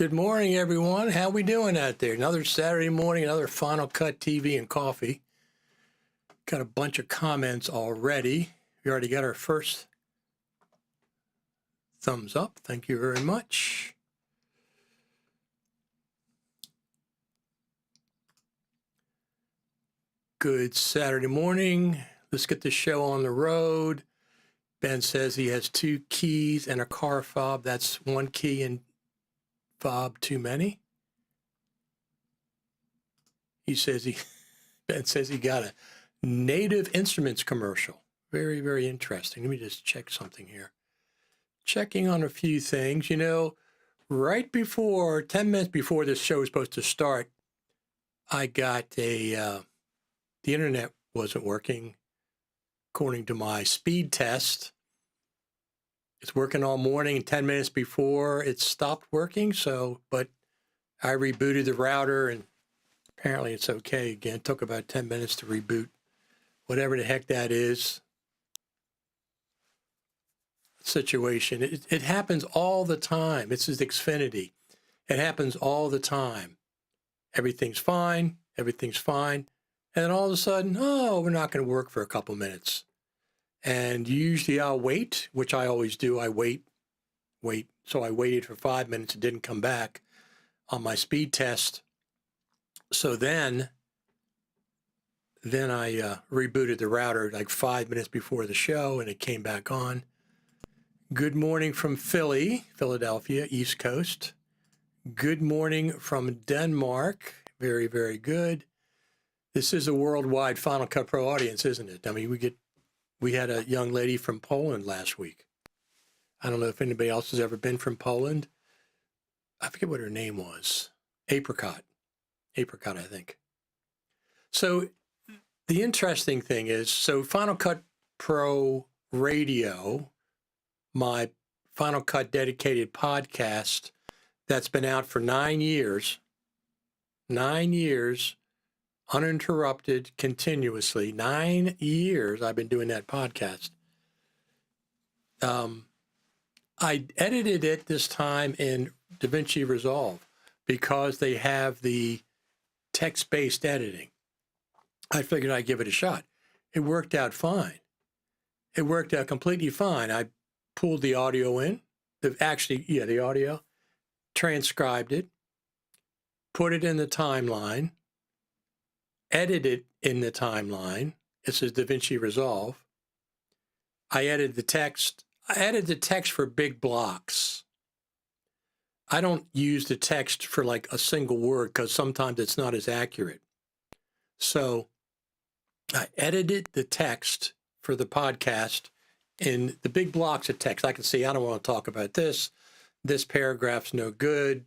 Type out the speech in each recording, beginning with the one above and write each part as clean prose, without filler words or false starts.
Good morning, everyone. How we doing out there? Another Saturday morning, another Final Cut TV and coffee. Got a bunch of comments already. We already got our first thumbs up. Thank you very much. Good Saturday morning. Let's get the show on the road. Ben says he has 2 keys and a car fob. That's 1 key and fob too many. Ben says he got a Native Instruments commercial. Very, very interesting. Let me just check something here. Checking on a few things. You know, right before, 10 minutes before this show was supposed to start, I got the internet wasn't working according to my speed test. It's working all morning, and 10 minutes before it stopped working. But I rebooted the router, and apparently it's okay again. It took about 10 minutes to reboot whatever the heck that is. Situation. It happens all the time. This is Xfinity. It happens all the time. Everything's fine. And then all of a sudden, oh, we're not going to work for a couple minutes. And usually I'll wait, which I always do. I wait. So I waited for 5 minutes. It didn't come back on my speed test. So then I rebooted the router like 5 minutes before the show, and it came back on. Good morning from Philadelphia, East Coast. Good morning from Denmark. Very, very good. This is a worldwide Final Cut Pro audience, isn't it? I mean, we had a young lady from Poland last week. I don't know if anybody else has ever been from Poland. I forget what her name was. Apricot, I think. So the interesting thing is, Final Cut Pro Radio, my Final Cut dedicated podcast that's been out for 9 years, uninterrupted, continuously. 9 years I've been doing that podcast. I edited it this time in DaVinci Resolve because they have the text-based editing. I figured I'd give it a shot. It worked out fine. It worked out completely fine. I pulled the audio in, the audio, transcribed it, put it in the timeline, edited it in the timeline. This is DaVinci Resolve. I edit the text. I edit the text for big blocks. I don't use the text for like a single word because sometimes it's not as accurate. So I edited the text for the podcast in the big blocks of text. I can see I don't want to talk about this. This paragraph's no good.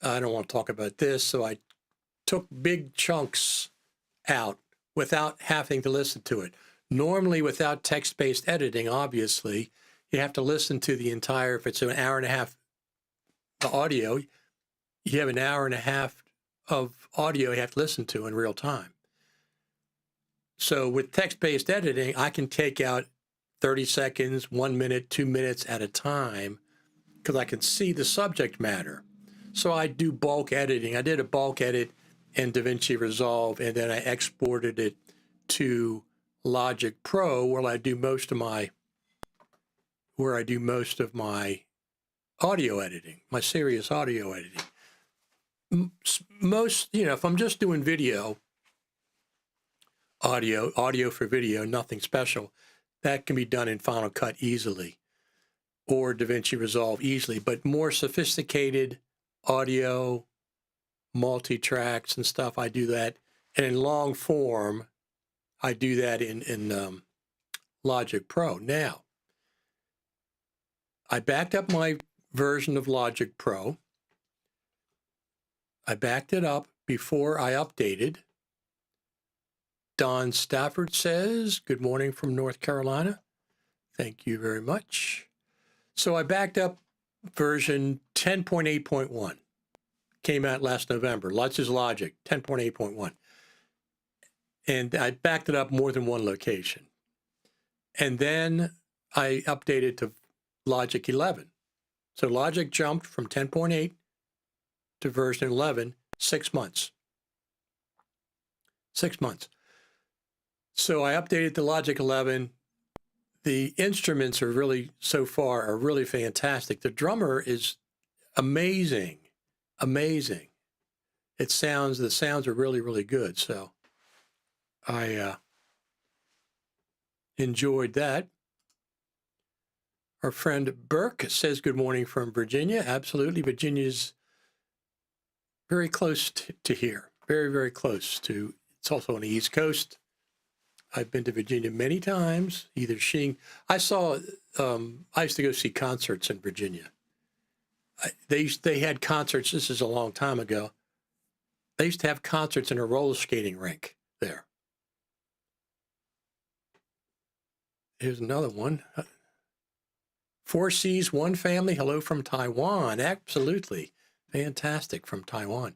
I don't want to talk about this. So I took big chunks out without having to listen to it. Normally, without text-based editing, obviously, you have to listen to the entire, if it's an hour and a half audio, you have an hour and a half of audio you have to listen to in real time. So with text-based editing, I can take out 30 seconds, 1 minute, 2 minutes at a time because I can see the subject matter. So I do bulk editing. I did a bulk edit in DaVinci Resolve, and then I exported it to Logic Pro, where I do most of my audio editing, my serious audio editing. Most, if I'm just doing video, audio for video, nothing special, that can be done in Final Cut easily, or DaVinci Resolve easily. But more sophisticated audio, multi-tracks and stuff, I do that. And in long form, I do that in Logic Pro. Now, I backed up my version of Logic Pro. I backed it up before I updated. Don Stafford says, good morning from North Carolina. Thank you very much. So I backed up version 10.8.1. Came out last November. Lots is Logic, 10.8.1. And I backed it up more than one location. And then I updated to Logic 11. So Logic jumped from 10.8 to version 11, 6 months. 6 months. So I updated to Logic 11. The instruments are really, so far, are really fantastic. The drummer is amazing, amazing. The sounds are really, really good. So I enjoyed that. Our friend Burke says good morning from Virginia. Absolutely. Virginia's very close to here. Very, very close to, it's also on the East Coast. I've been to Virginia many times, I used to go see concerts in Virginia. They had concerts, this is a long time ago. They used to have concerts in a roller skating rink there. Here's another one. 4 C's, one family. Hello from Taiwan. Absolutely. Fantastic from Taiwan.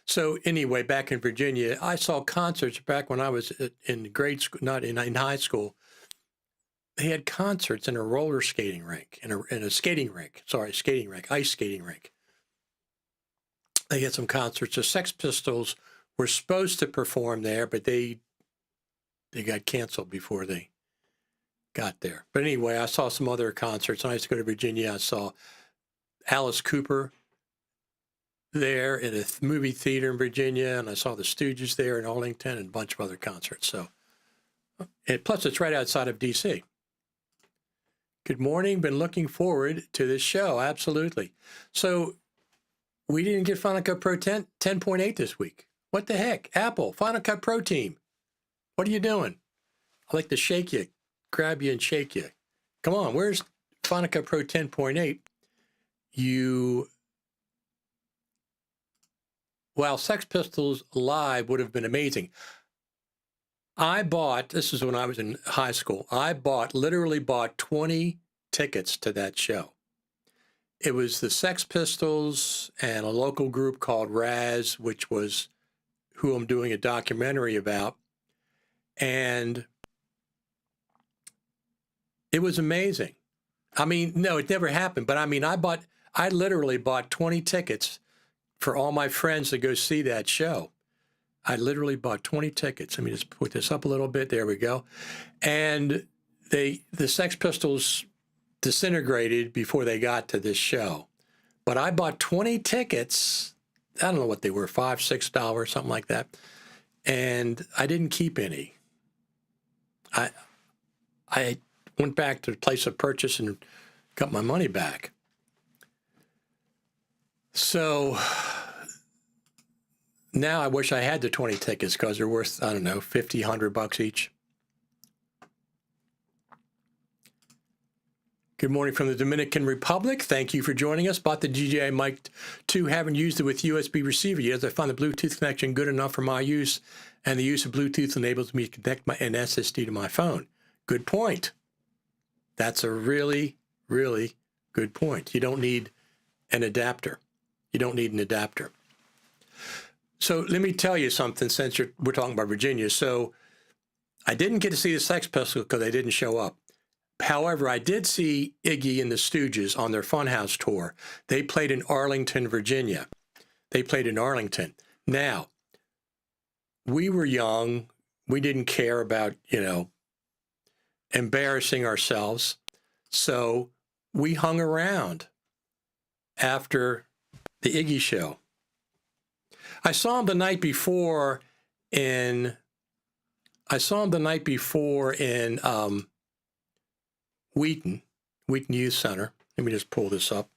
So anyway, back in Virginia, I saw concerts back when I was in grade school, not in high school. They had concerts in a roller skating rink, in a skating rink. Sorry, skating rink, ice skating rink. They had some concerts. The Sex Pistols were supposed to perform there, but they got canceled before they got there. But anyway, I saw some other concerts. I used to go to Virginia. I saw Alice Cooper there in a movie theater in Virginia, and I saw the Stooges there in Arlington and a bunch of other concerts. So, and plus it's right outside of DC. Good morning. Been looking forward to this show. Absolutely. So we didn't get Final Cut Pro 10.8 this week. What the heck? Apple, Final Cut Pro team. What are you doing? I like to shake you, grab you and shake you. Come on, where's Final Cut Pro 10.8? While Sex Pistols live would have been amazing. This is when I was in high school, literally bought 20 tickets to that show. It was the Sex Pistols and a local group called Raz, which was who I'm doing a documentary about. And it was amazing. I mean, no, it never happened. But I mean, I literally bought 20 tickets for all my friends to go see that show. I literally bought 20 tickets. Let me just put this up a little bit. There we go. And the Sex Pistols disintegrated before they got to this show. But I bought 20 tickets. I don't know what they were, $5, $6, something like that. And I didn't keep any. I went back to the place of purchase and got my money back. So now I wish I had the 20 tickets because they're worth, I don't know, $50, $100 each. Good morning from the Dominican Republic. Thank you for joining us. Bought the DJI Mic 2. Haven't used it with USB receiver yet. I found the Bluetooth connection good enough for my use, and the use of Bluetooth enables me to connect an SSD to my phone. Good point. That's a really, really good point. You don't need an adapter. You don't need an adapter. So let me tell you something since we're talking about Virginia. So I didn't get to see the Sex Pistols because they didn't show up. However, I did see Iggy and the Stooges on their Funhouse tour. They played in Arlington, Virginia. They played in Arlington. Now, we were young. We didn't care about, embarrassing ourselves. So we hung around after the Iggy show. I saw him the night before in Wheaton Youth Center. Let me just pull this up.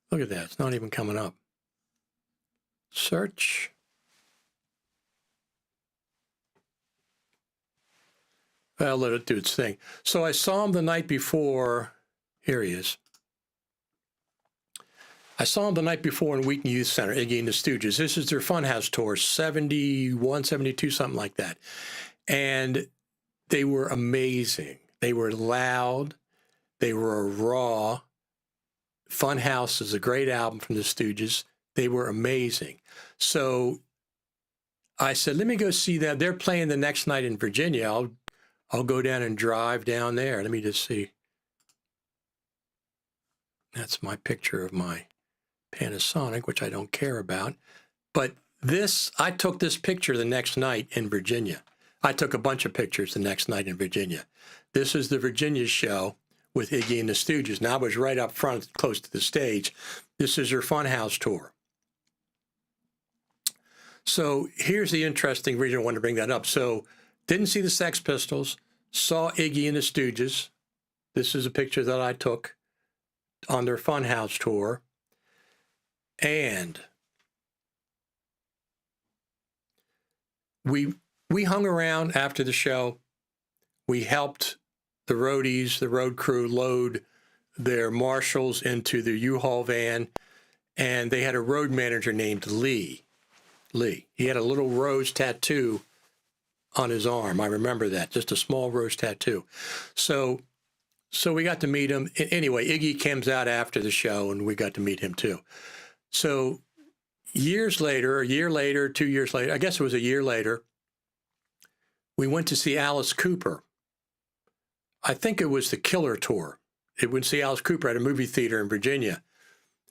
Look at that. It's not even coming up. Search. Well, let it do its thing. So I saw him the night before. Here he is. I saw him the night before in Wheaton Youth Center, Iggy and the Stooges. This is their Funhouse tour, 71, 72, something like that. And they were amazing. They were loud. They were raw. Funhouse is a great album from the Stooges. They were amazing. So I said, let me go see them. They're playing the next night in Virginia. I'll go down and drive down there. Let me just see. That's my picture of my Panasonic, which I don't care about. But I took this picture the next night in Virginia. I took a bunch of pictures the next night in Virginia. This is the Virginia show with Iggy and the Stooges. Now I was right up front, close to the stage. This is their Funhouse tour. So here's the interesting reason I wanted to bring that up. So didn't see the Sex Pistols, saw Iggy and the Stooges. This is a picture that I took on their Funhouse tour. And we hung around after the show. We helped the roadies, the road crew, load their Marshalls into the U-Haul van. And they had a road manager named Lee. He had a little rose tattoo on his arm. I remember that, just a small rose tattoo. So we got to meet him. Anyway, Iggy comes out after the show, and we got to meet him too. So years later, a year later, 2 years later, I guess it was a year later, we went to see Alice Cooper. I think it was the Killer Tour. It went to see Alice Cooper at a movie theater in Virginia.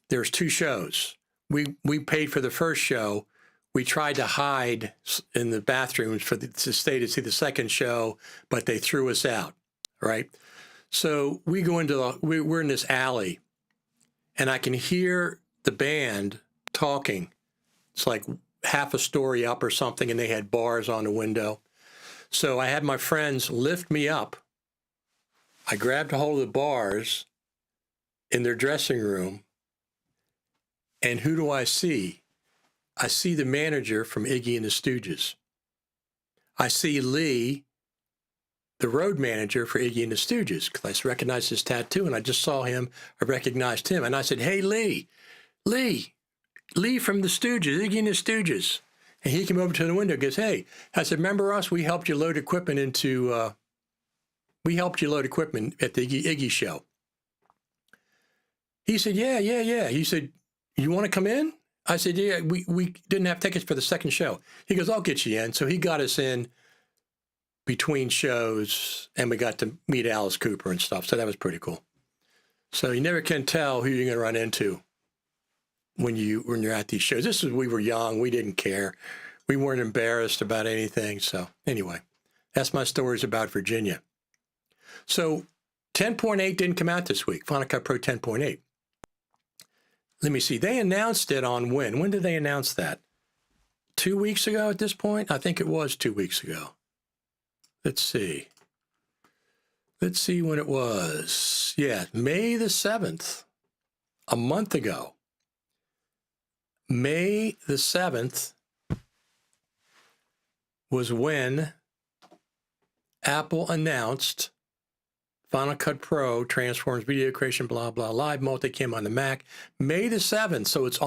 There's 2 shows. We paid for the first show. We tried to hide in the bathrooms to stay to see the second show, but they threw us out, right? So we go we're in this alley, and I can hear the band talking. It's like half a story up or something, and they had bars on the window. So I had my friends lift me up. I grabbed a hold of the bars in their dressing room, and who do I see? I see the manager from Iggy and the Stooges. I see Lee, the road manager for Iggy and the Stooges, because I recognized his tattoo, and I just saw him. I recognized him, and I said, "Hey, Lee from the Stooges, Iggy and the Stooges." And he came over to the window and goes, "Hey," I said, "Remember us? We helped you load equipment at the Iggy show." He said, yeah. He said, "You want to come in?" I said, "Yeah, we didn't have tickets for the second show." He goes, "I'll get you in." So he got us in between shows, and we got to meet Alice Cooper and stuff. So that was pretty cool. So you never can tell who you're going to run into when you're at these shows. We were young. We didn't care. We weren't embarrassed about anything. So anyway, that's my stories about Virginia. So 10.8 didn't come out this week. Final Cut Pro 10.8. Let me see. They announced it on when? When did they announce that? 2 weeks ago at this point? I think it was 2 weeks ago. Let's see. Let's see when it was. Yeah, May the 7th, a month ago. May the 7th was when Apple announced Final Cut Pro transforms video creation, blah, blah, live multicam on the Mac. May the 7th, so it's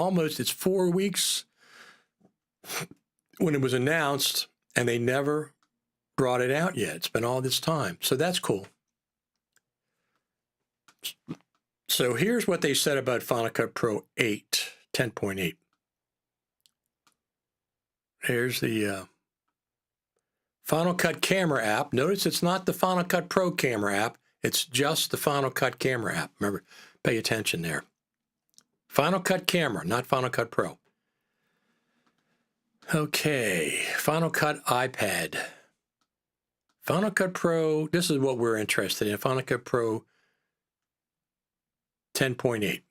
4 weeks when it was announced, and they never brought it out yet. It's been all this time, so that's cool. So here's what they said about Final Cut Pro 10.8. Here's the Final Cut Camera app. Notice it's not the Final Cut Pro camera app. It's just the Final Cut Camera app. Remember, pay attention there. Final Cut Camera, not Final Cut Pro. Okay, Final Cut iPad. Final Cut Pro, this is what we're interested in. Final Cut Pro 10.8.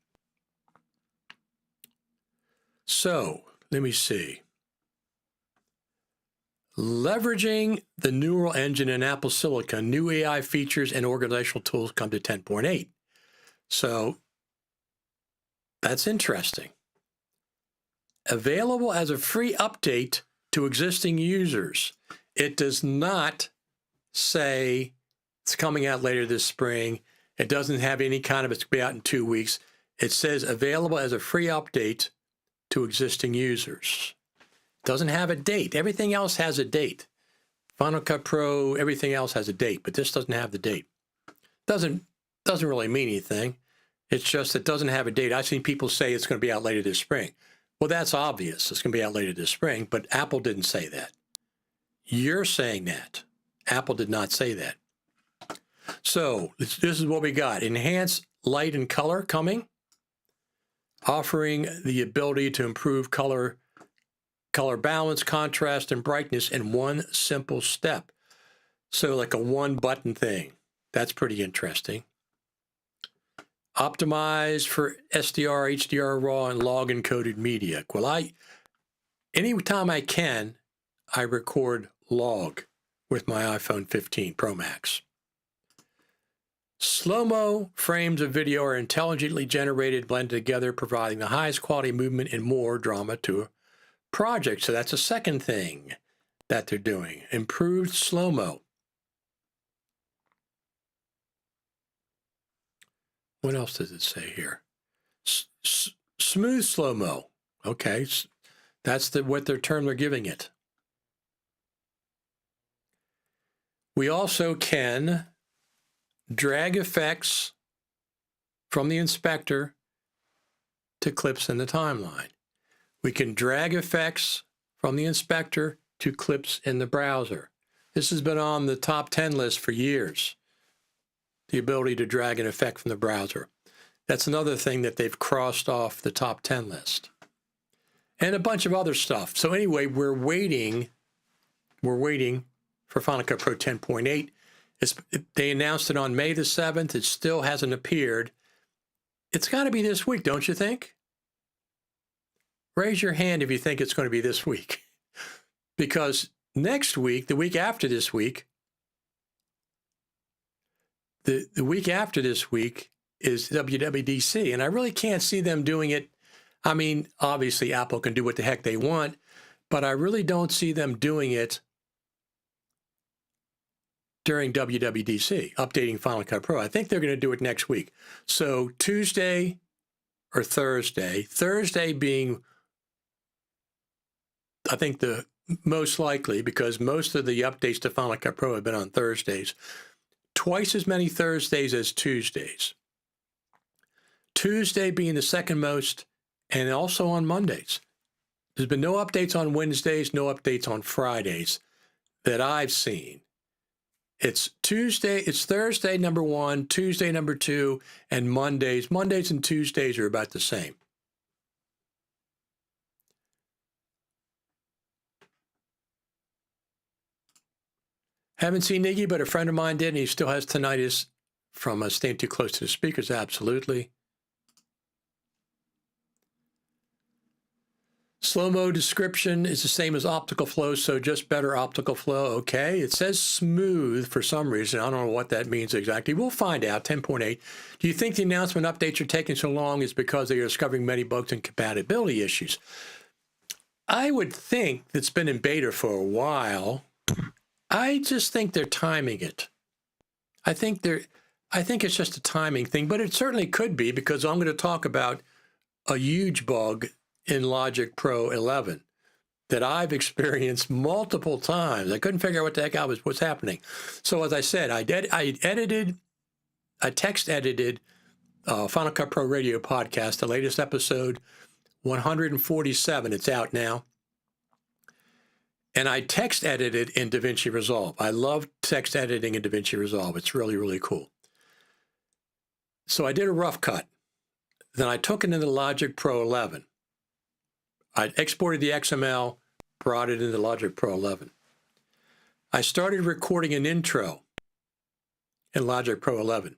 So, let me see. Leveraging the neural engine in Apple Silicon, new AI features and organizational tools come to 10.8. So, that's interesting. Available as a free update to existing users. It does not say it's coming out later this spring. It doesn't have any kind of it's going to be out in 2 weeks. It says available as a free update to existing users. Doesn't have a date. Everything else has a date. Final Cut Pro, everything else has a date, but this doesn't have the date. Doesn't really mean anything. It's just it doesn't have a date. I've seen people say it's going to be out later this spring. Well, that's obvious. It's going to be out later this spring, but Apple didn't say that. You're saying that. Apple did not say that. So this is what we got. Enhanced light and color coming, offering the ability to improve color balance, contrast, and brightness in one simple step. So like a one-button thing. That's pretty interesting. Optimized for SDR, HDR, RAW, and log encoded media. Well, anytime I can, I record log with my iPhone 15 Pro Max. Slow-mo frames of video are intelligently generated, blended together, providing the highest quality movement and more drama to a project. So that's a second thing that they're doing. Improved slow-mo. What else does it say here? Smooth slow-mo. Okay, that's what their term they're giving it. We also can drag effects from the inspector to clips in the timeline. We can drag effects from the inspector to clips in the browser. This has been on the top 10 list for years, the ability to drag an effect from the browser. That's another thing that they've crossed off the top 10 list. And a bunch of other stuff. So anyway, we're waiting for Final Cut Pro 10.8. They announced it on May the 7th. It still hasn't appeared. It's got to be this week, don't you think? Raise your hand if you think it's going to be this week. Because next week, the week after this week, the week after this week is WWDC. And I really can't see them doing it. I mean, obviously, Apple can do what the heck they want, but I really don't see them doing it during WWDC, updating Final Cut Pro. I think they're going to do it next week. So Tuesday or Thursday being, I think, the most likely, because most of the updates to Final Cut Pro have been on Thursdays. Twice as many Thursdays as Tuesdays. Tuesday being the second most, and also on Mondays. There's been no updates on Wednesdays, no updates on Fridays that I've seen. It's Thursday number 1, Tuesday number 2, and Mondays. Mondays and Tuesdays are about the same. Haven't seen Iggy, but a friend of mine did, and he still has tinnitus from staying too close to the speakers. Absolutely. Slow-mo description is the same as optical flow, so just better optical flow. Okay. It says smooth for some reason. I don't know what that means exactly. We'll find out. 10.8. Do you think the announcement updates are taking so long is because they are discovering many bugs and compatibility issues? I would think it's been in beta for a while. I just think they're timing it. I think it's just a timing thing, but it certainly could be, because I'm going to talk about a huge bug in Logic Pro 11 that I've experienced multiple times. I couldn't figure out what the heck was happening. So as I said, I text edited Final Cut Pro Radio podcast, the latest episode 147. It's out now. And I text edited in DaVinci Resolve. I love text editing in DaVinci Resolve. It's really, really cool. So I did a rough cut. Then I took it into Logic Pro 11. I exported the XML, brought it into Logic Pro 11. I started recording an intro in Logic Pro 11.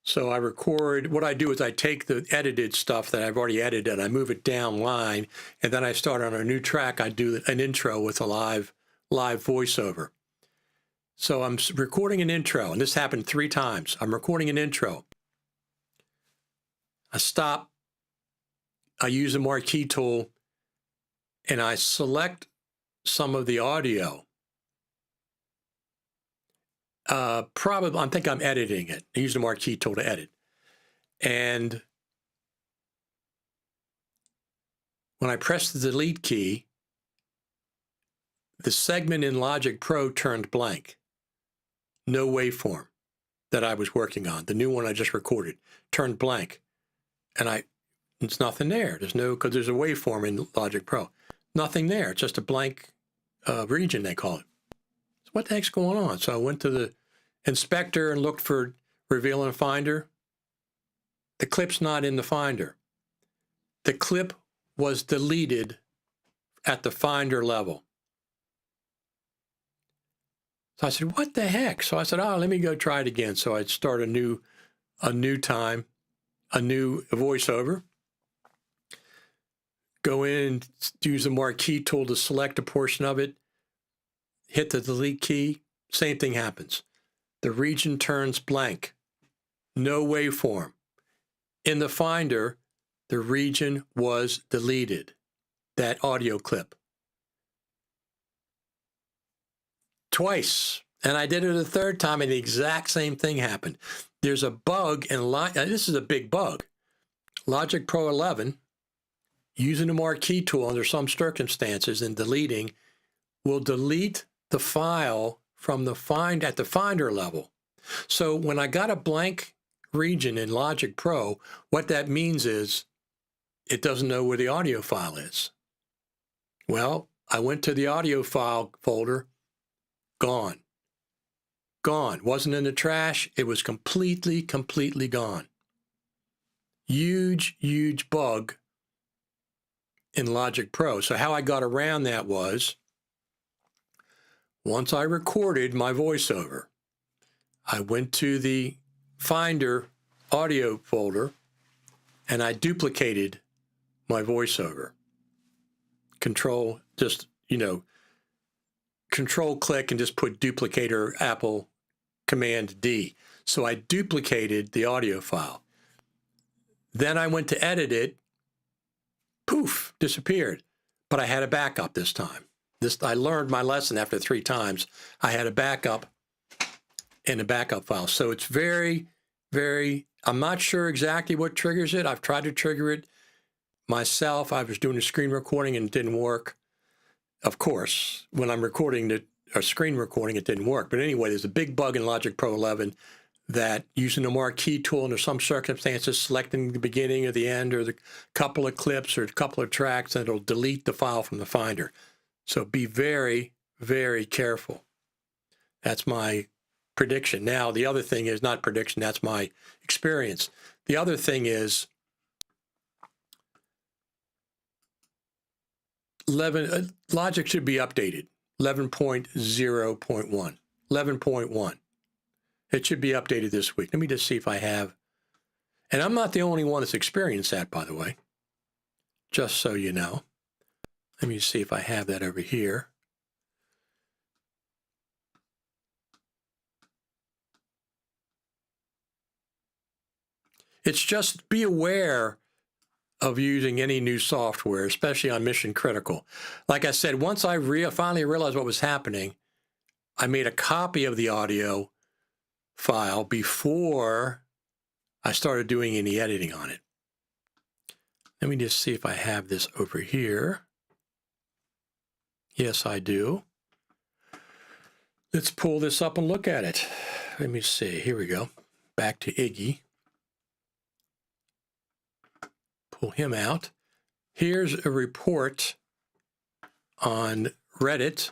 So I record, what I do is I take the edited stuff that I've already edited, I move it down line, and then I start on a new track. I do an intro with a live voiceover. So I'm recording an intro, and this happened 3 times. I'm recording an intro. I stop, I use the marquee tool, and I select some of the audio. Probably, I think I'm editing it. I use the marquee tool to edit. And when I press the delete key, the segment in Logic Pro turned blank. No waveform that I was working on. The new one I just recorded turned blank. And it's nothing there. Because there's a waveform in Logic Pro. Nothing there. It's just a blank region, they call it. So what the heck's going on? So I went to the inspector and looked for Reveal in Finder. The clip's not in the Finder. The clip was deleted at the Finder level. So I said, what the heck? So I said, let me go try it again. So I'd start a new time, a new voiceover. Go in and use the marquee tool to select a portion of it. Hit the delete key. Same thing happens. The region turns blank. No waveform. In the Finder, the region was deleted. That audio clip. Twice. And I did it a 3rd time, and the exact same thing happened. There's a bug in this is a big bug. Logic Pro 11, using the marquee tool under some circumstances and deleting, will delete the file from the at the Finder level. So when I got a blank region in Logic Pro, what that means is it doesn't know where the audio file is. Well, I went to the audio file folder, gone. Gone. Wasn't in the trash. It was completely gone. Huge, huge bug in Logic Pro. So how I got around that was, once I recorded my voiceover, I went to the Finder audio folder and I duplicated my voiceover. Control click and just put duplicate or Apple Command D. So I duplicated the audio file. Then I went to edit it. Poof, disappeared. But I had a backup this time. I learned my lesson after 3 times. I had a backup in a backup file. So it's very, very, I'm not sure exactly what triggers it. I've tried to trigger it myself. I was doing a screen recording and it didn't work. Of course, when I'm recording a screen recording, it didn't work. But anyway, there's a big bug in Logic Pro 11 that using the marquee tool under some circumstances, selecting the beginning or the end or the couple of clips or a couple of tracks, and it'll delete the file from the Finder. So be very, very careful. That's my prediction. Now, the other thing is not prediction, that's my experience. The other thing is Logic should be updated, 11.0.1, 11.1. It should be updated this week. Let me just see if I have. And I'm not the only one that's experienced that, by the way, just so you know. Let me see if I have that over here. It's just be aware of using any new software, especially on mission critical. Like I said, once I finally realized what was happening, I made a copy of the audio file before I started doing any editing on it. Let me just see if I have this over here. Yes, I do. Let's pull this up and look at it. Let me see. Here we go. Back to Iggy. Pull him out. Here's a report on Reddit,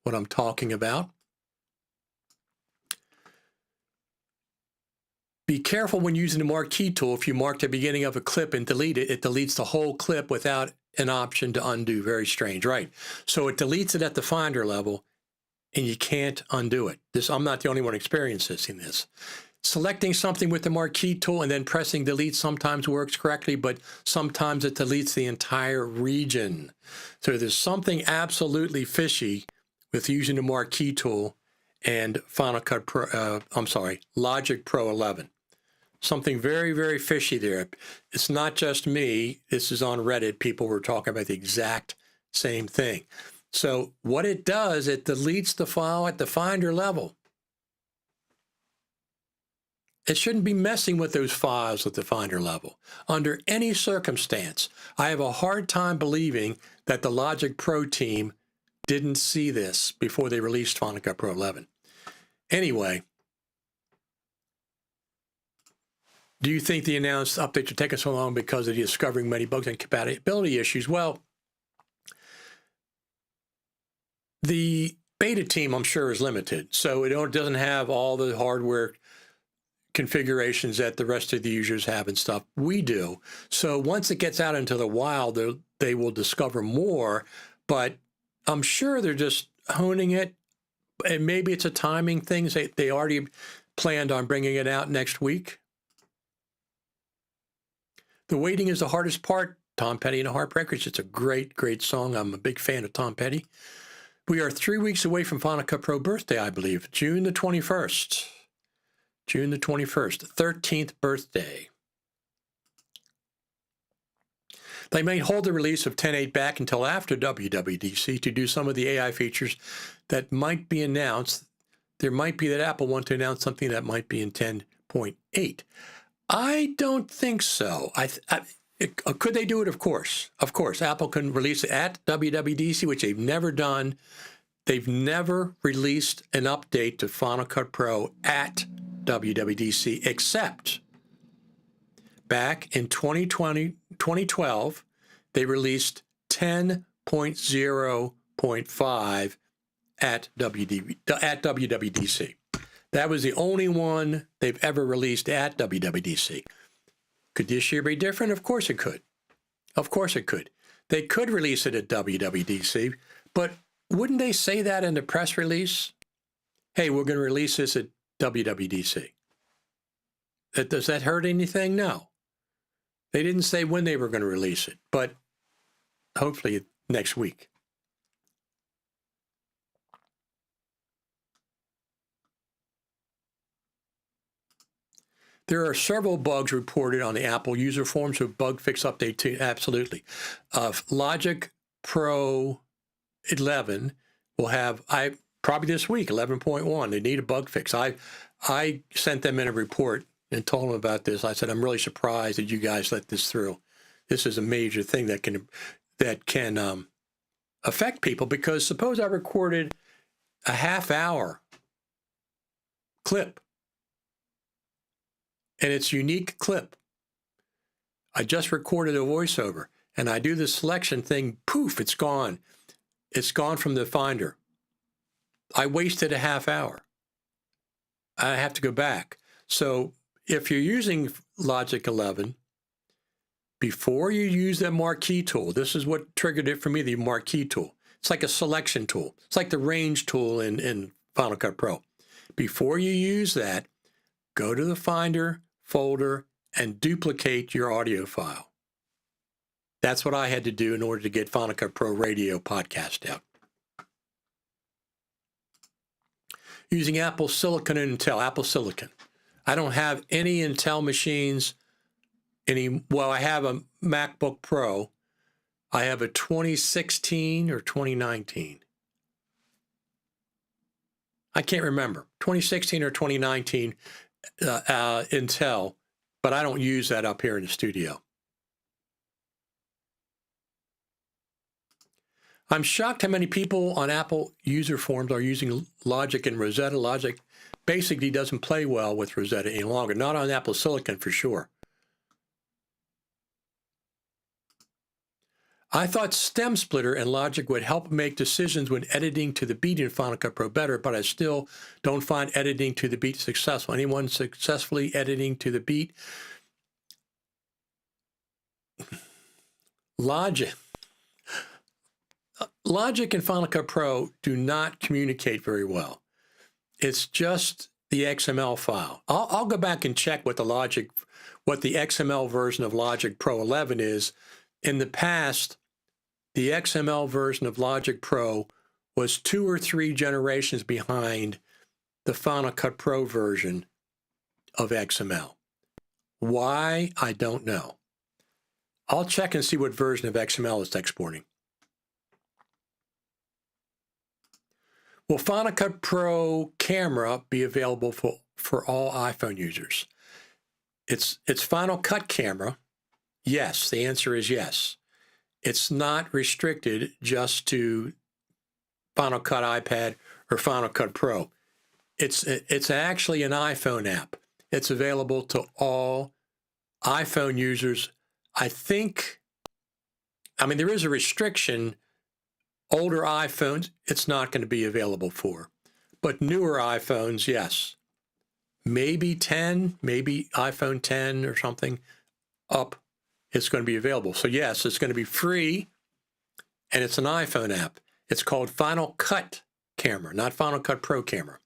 what I'm talking about. Be careful when using the marquee tool. If you mark the beginning of a clip and delete it, it deletes the whole clip without an option to undo. Very strange, right? So it deletes it at the Finder level, and you can't undo it. I'm not the only one experiencing this. Selecting something with the marquee tool and then pressing delete sometimes works correctly, but sometimes it deletes the entire region. So there's something absolutely fishy with using the marquee tool and Logic Pro 11. Something very, very fishy there. It's not just me. This is on Reddit. People were talking about the exact same thing. So what it does, it deletes the file at the Finder level. It shouldn't be messing with those files at the Finder level under any circumstance. I have a hard time believing that the Logic Pro team didn't see this before they released Final Cut Pro 11. Anyway, do you think the announced updates are taking so long because of discovering many bugs and compatibility issues? Well, the beta team, I'm sure, is limited. So it doesn't have all the hardware configurations that the rest of the users have and stuff. We do. So once it gets out into the wild, they will discover more. But I'm sure they're just honing it. And maybe it's a timing thing. They already planned on bringing it out next week. The waiting is the hardest part. Tom Petty and the Heartbreakers. It's a great, great song. I'm a big fan of Tom Petty. We are 3 weeks away from Final Cut Pro birthday, I believe. June the 21st. June the 21st, 13th birthday. They may hold the release of 10.8 back until after WWDC to do some of the AI features that might be announced. There might be that Apple want to announce something that might be in 10.8. I don't think so. Could they do it? Of course. Of course. Apple can release it at WWDC, which they've never done. They've never released an update to Final Cut Pro at WWDC, except back in 2012, they released 10.0.5 at WWDC. That was the only one they've ever released at WWDC. Could this year be different? Of course it could. Of course it could. They could release it at WWDC, but wouldn't they say that in the press release? Hey, we're going to release this at WWDC. Does that hurt anything? No. They didn't say when they were going to release it, but hopefully next week. There are several bugs reported on the Apple user forums with bug fix update 2. Absolutely. Logic Pro 11 will have, probably this week, 11.1. They need a bug fix. I sent them in a report and told them about this. I said, I'm really surprised that you guys let this through. This is a major thing that can affect people, because suppose I recorded a half-hour clip, and it's a unique clip. I just recorded a voiceover, and I do the selection thing, poof, it's gone. It's gone from the Finder. I wasted a half hour. I have to go back. So if you're using Logic 11, before you use that marquee tool, this is what triggered it for me, the marquee tool. It's like a selection tool. It's like the range tool in Final Cut Pro. Before you use that, go to the Finder folder and duplicate your audio file. That's what I had to do in order to get Final Cut Pro Radio podcast out. Using Apple Silicon and Intel, Apple Silicon. I don't have any Intel machines. Well, I have a MacBook Pro. I have a 2016 or 2019. I can't remember. 2016 or 2019 Intel, but I don't use that up here in the studio. I'm shocked how many people on Apple user forums are using Logic and Rosetta. Logic basically doesn't play well with Rosetta any longer. Not on Apple Silicon for sure. I thought Stem Splitter and Logic would help make decisions when editing to the beat in Final Cut Pro better, but I still don't find editing to the beat successful. Anyone successfully editing to the beat? Logic and Final Cut Pro do not communicate very well. It's just the XML file. I'll go back and check what the XML version of Logic Pro 11 is. In the past, the XML version of Logic Pro was 2 or 3 generations behind the Final Cut Pro version of XML. Why? I don't know. I'll check and see what version of XML it's exporting. Will Final Cut Pro camera be available for all iPhone users? It's Final Cut camera. Yes, the answer is yes. It's not restricted just to Final Cut iPad or Final Cut Pro. It's actually an iPhone app. It's available to all iPhone users. I mean, there is a restriction. Older iPhones, it's not going to be available for. But newer iPhones, yes. Maybe 10, maybe iPhone 10 or something up, it's going to be available. So yes, it's going to be free, and it's an iPhone app. It's called Final Cut Camera, not Final Cut Pro Camera.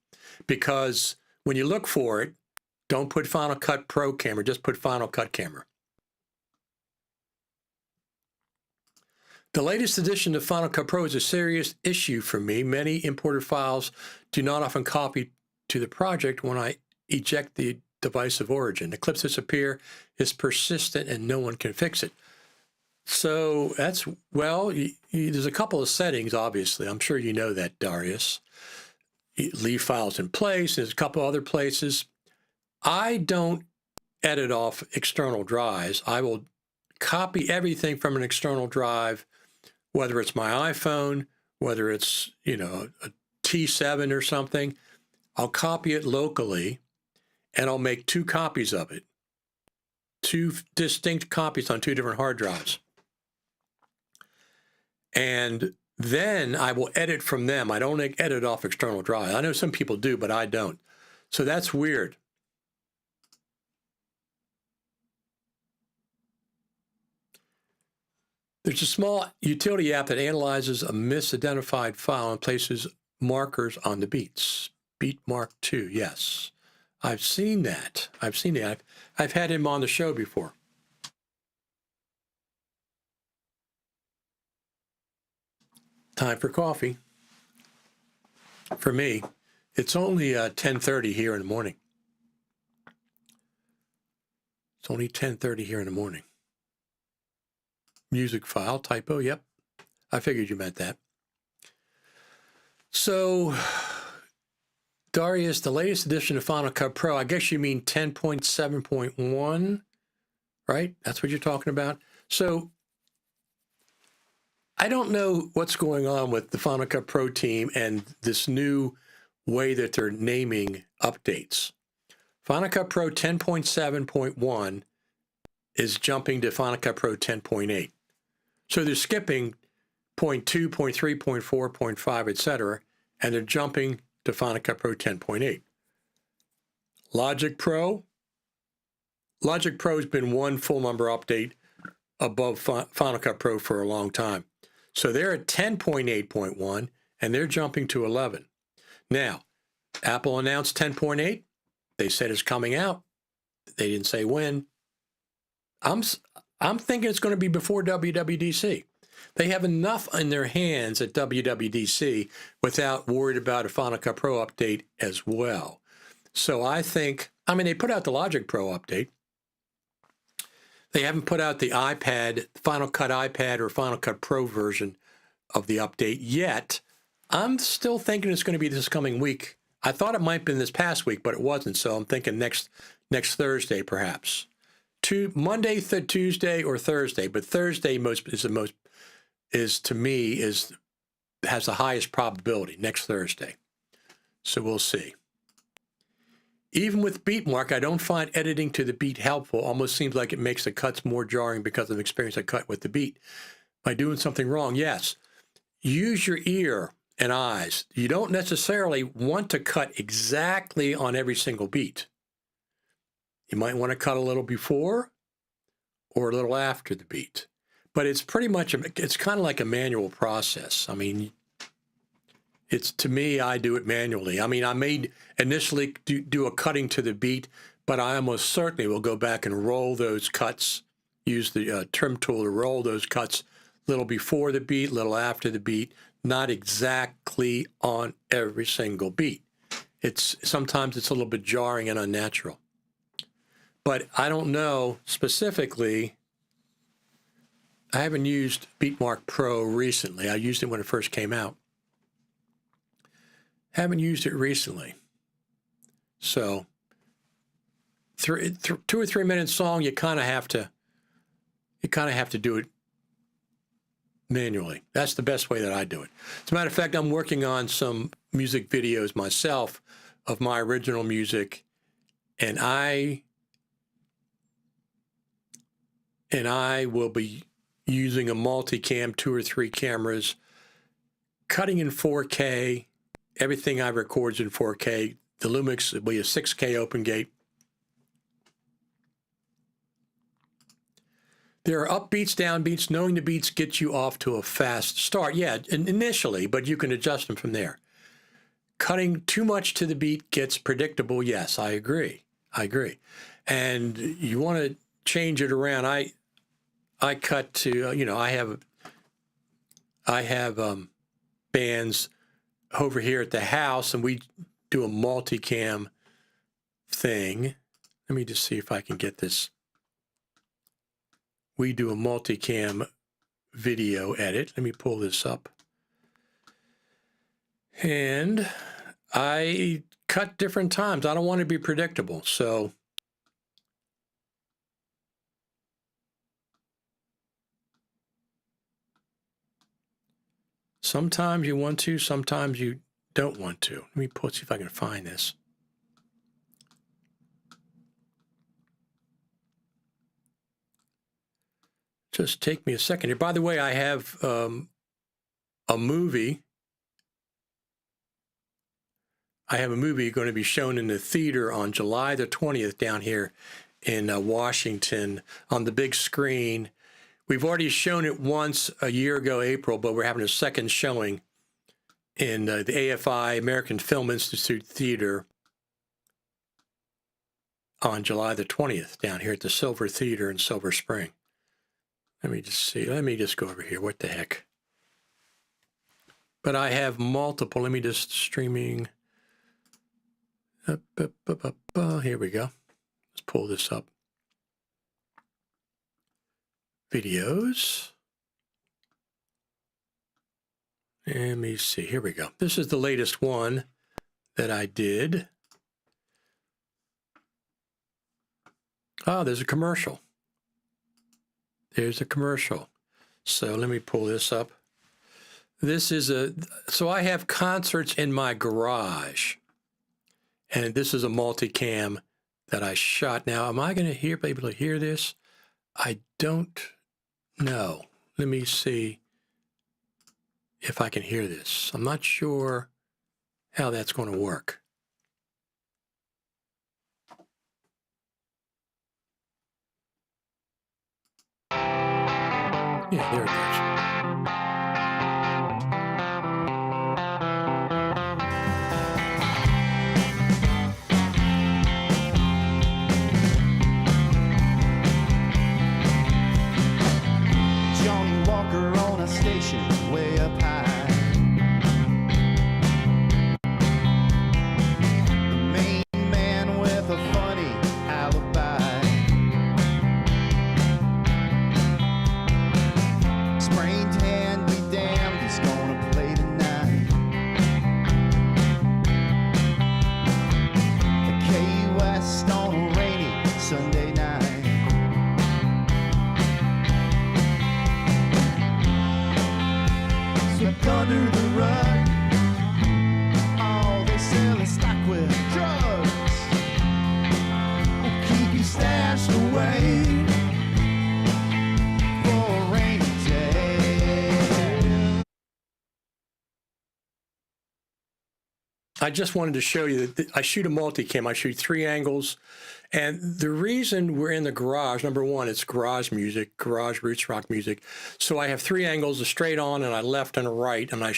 Because when you look for it, don't put Final Cut Pro Camera, just put Final Cut Camera. The latest edition of Final Cut Pro is a serious issue for me. Many imported files do not often copy to the project when I eject the device of origin. The clips disappear, is persistent, and no one can fix it. So that's, well, there's a couple of settings, obviously. I'm sure you know that, Darius. You leave files in place. There's a couple other places. I don't edit off external drives. I will copy everything from an external drive, whether it's my iPhone, whether it's, a T7 or something. I'll copy it locally, and I'll make 2 copies of it, 2 distinct copies on 2 different hard drives. And then I will edit from them. I don't edit off external drive. I know some people do, but I don't. So that's weird. There's a small utility app that analyzes a misidentified file and places markers on the beats. Beat Mark 2, yes. I've seen that. I've had him on the show before. Time for coffee. For me, it's only 10:30 here in the morning. It's only 10:30 here in the morning. Music file, typo, yep. I figured you meant that. So, Darius, the latest edition of Final Cut Pro, I guess you mean 10.7.1, right? That's what you're talking about? So, I don't know what's going on with the Final Cut Pro team and this new way that they're naming updates. Final Cut Pro 10.7.1 is jumping to Final Cut Pro 10.8. So they're skipping 0.2, 0.3, 0.4, 0.5, etc., and they're jumping to Final Cut Pro 10.8. Logic Pro has been one full number update above Final Cut Pro for a long time. So they're at 10.8.1, and they're jumping to 11. Now, Apple announced 10.8. They said it's coming out. They didn't say when. I'm thinking it's going to be before WWDC. They have enough in their hands at WWDC without worried about a Final Cut Pro update as well. So I think, I mean, they put out the Logic Pro update. They haven't put out the iPad, Final Cut iPad or Final Cut Pro version of the update yet. I'm still thinking it's going to be this coming week. I thought it might have been this past week, but it wasn't. So I'm thinking next Thursday, perhaps. Monday, Tuesday, or Thursday. But Thursday has the highest probability, next Thursday. So we'll see. Even with Beatmark, I don't find editing to the beat helpful. Almost seems like it makes the cuts more jarring because of the experience I cut with the beat. Am I doing something wrong? Yes. Use your ear and eyes. You don't necessarily want to cut exactly on every single beat. You might want to cut a little before or a little after the beat. But it's pretty much, it's kind of like a manual process. I mean, to me, I do it manually. I mean, I may initially do a cutting to the beat, but I almost certainly will go back and roll those cuts, use the trim tool to roll those cuts a little before the beat, a little after the beat, not exactly on every single beat. Sometimes it's a little bit jarring and unnatural. But I don't know specifically. I haven't used Beatmark Pro recently. I used it when it first came out. Haven't used it recently. So 2 or 3 minute song, you kind of have to do it manually. That's the best way that I do it. As a matter of fact, I'm working on some music videos myself of my original music, and I will be using a multicam, 2 or 3 cameras, cutting in 4K. Everything I record is in 4K. The Lumix will be a 6K open gate. There are upbeats, downbeats. Knowing the beats gets you off to a fast start. Yeah, initially, but you can adjust them from there. Cutting too much to the beat gets predictable. Yes, I agree. And you want to change it around. I cut to, I have bands over here at the house, and we do a multicam thing. Let me just see if I can get this. We do a multicam video edit. Let me pull this up. And I cut different times. I don't want to be predictable. So sometimes you want to, sometimes you don't want to. Let me see if I can find this. Just take me a second here. By the way, I have a movie. I have a movie going to be shown in the theater on July the 20th down here in Washington on the big screen. We've already shown it once a year ago, April, but we're having a second showing in the AFI, American Film Institute Theater, on July the 20th down here at the Silver Theater in Silver Spring. Let me just see. Let me just go over here. What the heck? But I have multiple. Let me just streaming. Here we go. Let's pull this up. Videos. Let me see. Here we go. This is the latest one that I did. Oh, there's a commercial. There's a commercial. So let me pull this up. This is so I have concerts in my garage. And this is a multicam that I shot. Now, am I going to be able to hear this? I don't know. Let me see if I can hear this. I'm not sure how that's going to work. Yeah, there it goes. I just wanted to show you that I shoot a multicam. I shoot 3 angles. And the reason we're in the garage, number one, it's garage music, garage roots rock music. So I have 3 angles, a straight on and a left and a right, and I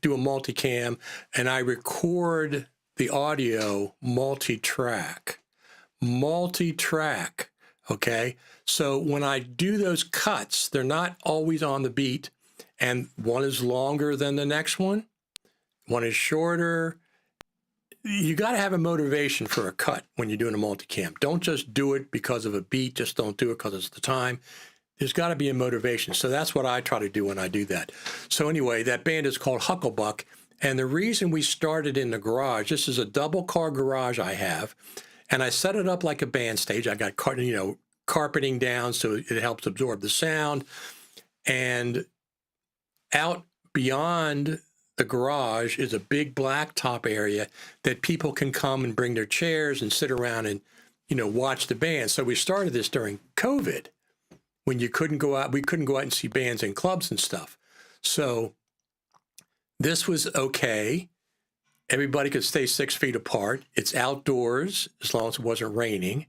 do a multicam, and I record the audio multi-track, okay? So when I do those cuts, they're not always on the beat, and one is longer than the next one is shorter. You got to have a motivation for a cut when you're doing a multicam. Don't just do it because of a beat. Just don't do it because it's the time. There's got to be a motivation. So that's what I try to do when I do that. So anyway, that band is called Hucklebuck. And the reason we started in the garage, this is a double car garage I have, and I set it up like a band stage. I got, carpeting down so it helps absorb the sound. And out beyond the garage is a big blacktop area that people can come and bring their chairs and sit around and, watch the band. So we started this during COVID when you couldn't go out. We couldn't go out and see bands in clubs and stuff. So this was okay. Everybody could stay 6 feet apart. It's outdoors as long as it wasn't raining.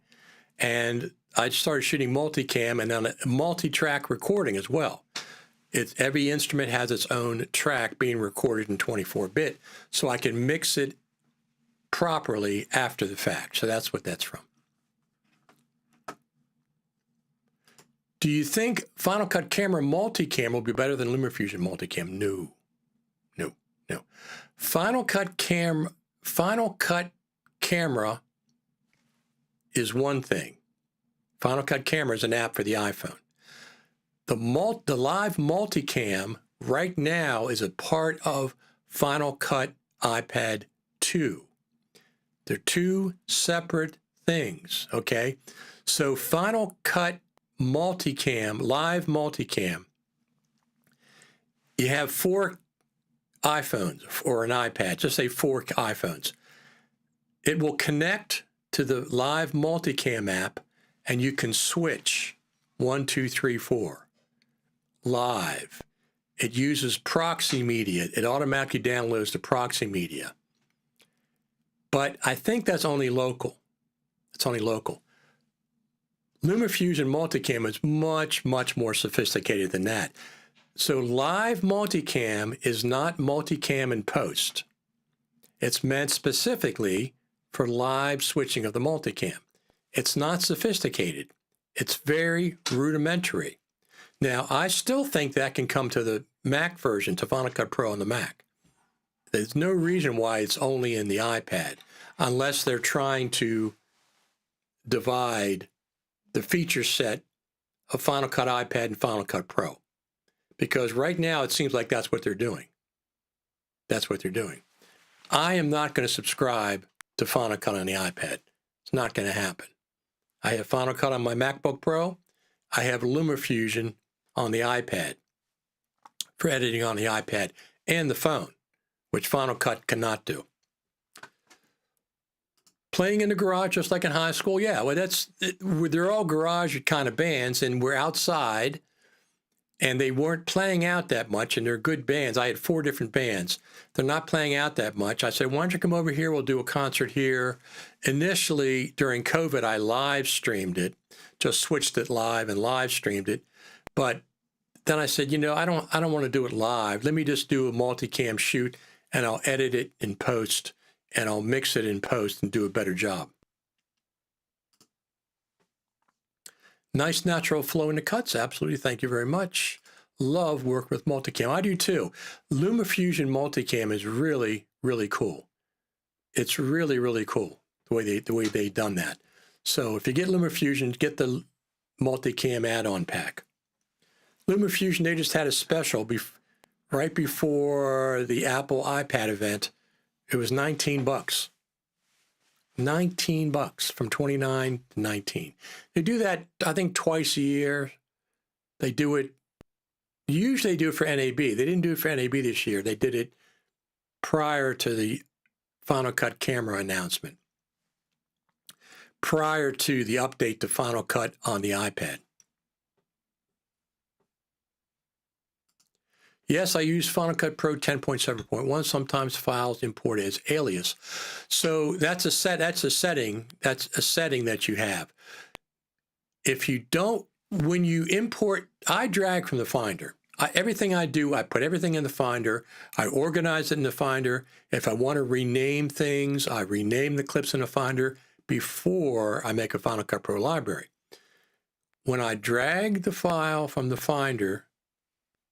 And I started shooting multicam and on a multi-track recording as well. Every instrument has its own track being recorded in 24-bit, so I can mix it properly after the fact. So that's what that's from. Do you think Final Cut Camera Multicam will be better than LumaFusion Multicam? No. Final Cut Camera is one thing. Final Cut Camera is an app for the iPhone. The live multicam right now is a part of Final Cut iPad 2. They're 2 separate things, okay? So Final Cut multicam, live multicam, you have 4 iPhones or an iPad, just say 4 iPhones. It will connect to the live multicam app and you can switch 1, 2, 3, 4. Live. It uses proxy media. It automatically downloads the proxy media. But I think that's only local. It's only local. LumaFusion Multicam is much, much more sophisticated than that. So live multicam is not multicam in post. It's meant specifically for live switching of the multicam. It's not sophisticated. It's very rudimentary. Now, I still think that can come to the Mac version, to Final Cut Pro on the Mac. There's no reason why it's only in the iPad, unless they're trying to divide the feature set of Final Cut iPad and Final Cut Pro. Because right now, it seems like that's what they're doing. That's what they're doing. I am not going to subscribe to Final Cut on the iPad. It's not going to happen. I have Final Cut on my MacBook Pro. I have LumaFusion on the iPad for editing on the iPad and the phone, which Final Cut cannot do. Playing in the garage just like in high school, yeah. Well, they're all garage kind of bands, and we're outside, and they weren't playing out that much, and they're good bands. I had 4 different bands. They're not playing out that much. I said, why don't you come over here? We'll do a concert here. Initially, during COVID, I live streamed it, just switched it live and live streamed it. But then I said, I don't want to do it live. Let me just do a multicam shoot, and I'll edit it in post, and I'll mix it in post and do a better job. Nice natural flow in the cuts. Absolutely. Thank you very much. Love work with multicam. I do too. LumaFusion Multicam is really, really cool. It's really, really cool the way they done that. So if you get LumaFusion, get the multicam add-on pack. LumaFusion, they just had a special right before the Apple iPad event. It was $19. $19 from $29 to $19. They do that, I think, twice a year. They do it, usually they do it for NAB. They didn't do it for NAB this year. They did it prior to the Final Cut camera announcement, prior to the update to Final Cut on the iPad. Yes, I use Final Cut Pro 10.7.1. Sometimes files import as alias. So that's a setting that you have. If you don't, when you import, I drag from the Finder. Everything I do, I put everything in the Finder. I organize it in the Finder. If I want to rename things, I rename the clips in the Finder before I make a Final Cut Pro library. When I drag the file from the Finder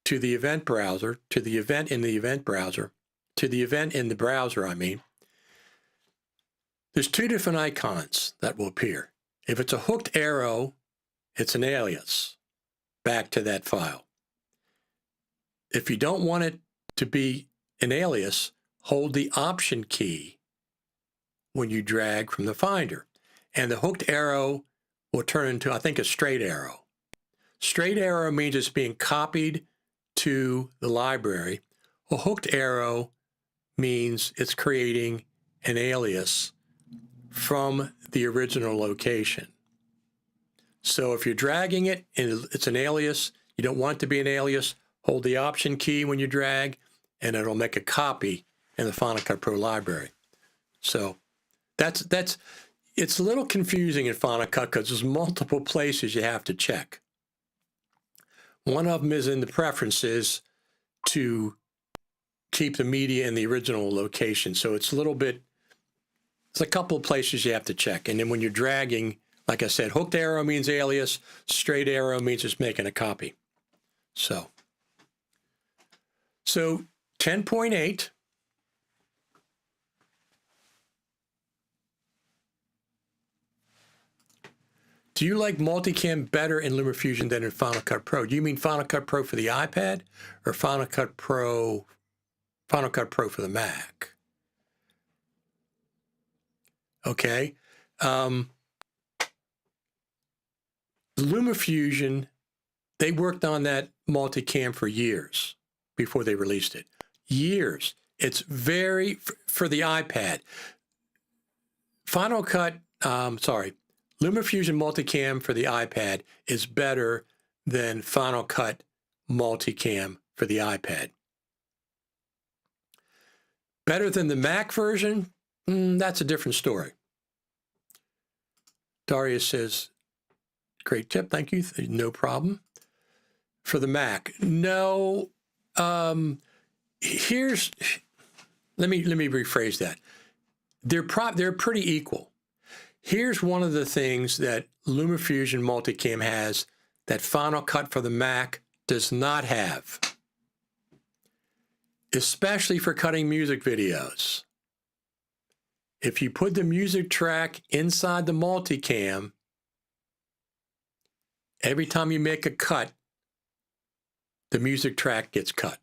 to the event browser, to the event in the event browser, to the event in the browser, there's two different icons that will appear. If it's a hooked arrow, it's an alias back to that file. If you don't want it to be an alias, hold the Option key when you drag from the Finder. And the hooked arrow will turn into, I think, a straight arrow. Straight arrow means it's being copied to the library. A hooked arrow means it's creating an alias from the original location. So if you're dragging it and it's an alias, you don't want it to be an alias, hold the Option key when you drag, and it'll make a copy in the Final Cut Pro library. So it's a little confusing in Final Cut because there's multiple places you have to check. One of them is in the preferences to keep the media in the original location. So it's a couple of places you have to check. And then when you're dragging, like I said, hooked arrow means alias, straight arrow means it's making a copy. So 10.8. Do you like Multicam better in LumaFusion than in Final Cut Pro? Do you mean Final Cut Pro for the iPad or Final Cut Pro for the Mac? Okay. LumaFusion, they worked on that Multicam for years before they released it. Years. It's very, for the iPad. LumaFusion Multicam for the iPad is better than Final Cut Multicam for the iPad. Better than the Mac version? That's a different story. Darius says, great tip, thank you. No problem. For the Mac, no. Let me rephrase that. They're pretty equal. Here's one of the things that LumaFusion Multicam has that Final Cut for the Mac does not have, especially for cutting music videos. If you put the music track inside the Multicam, every time you make a cut, the music track gets cut.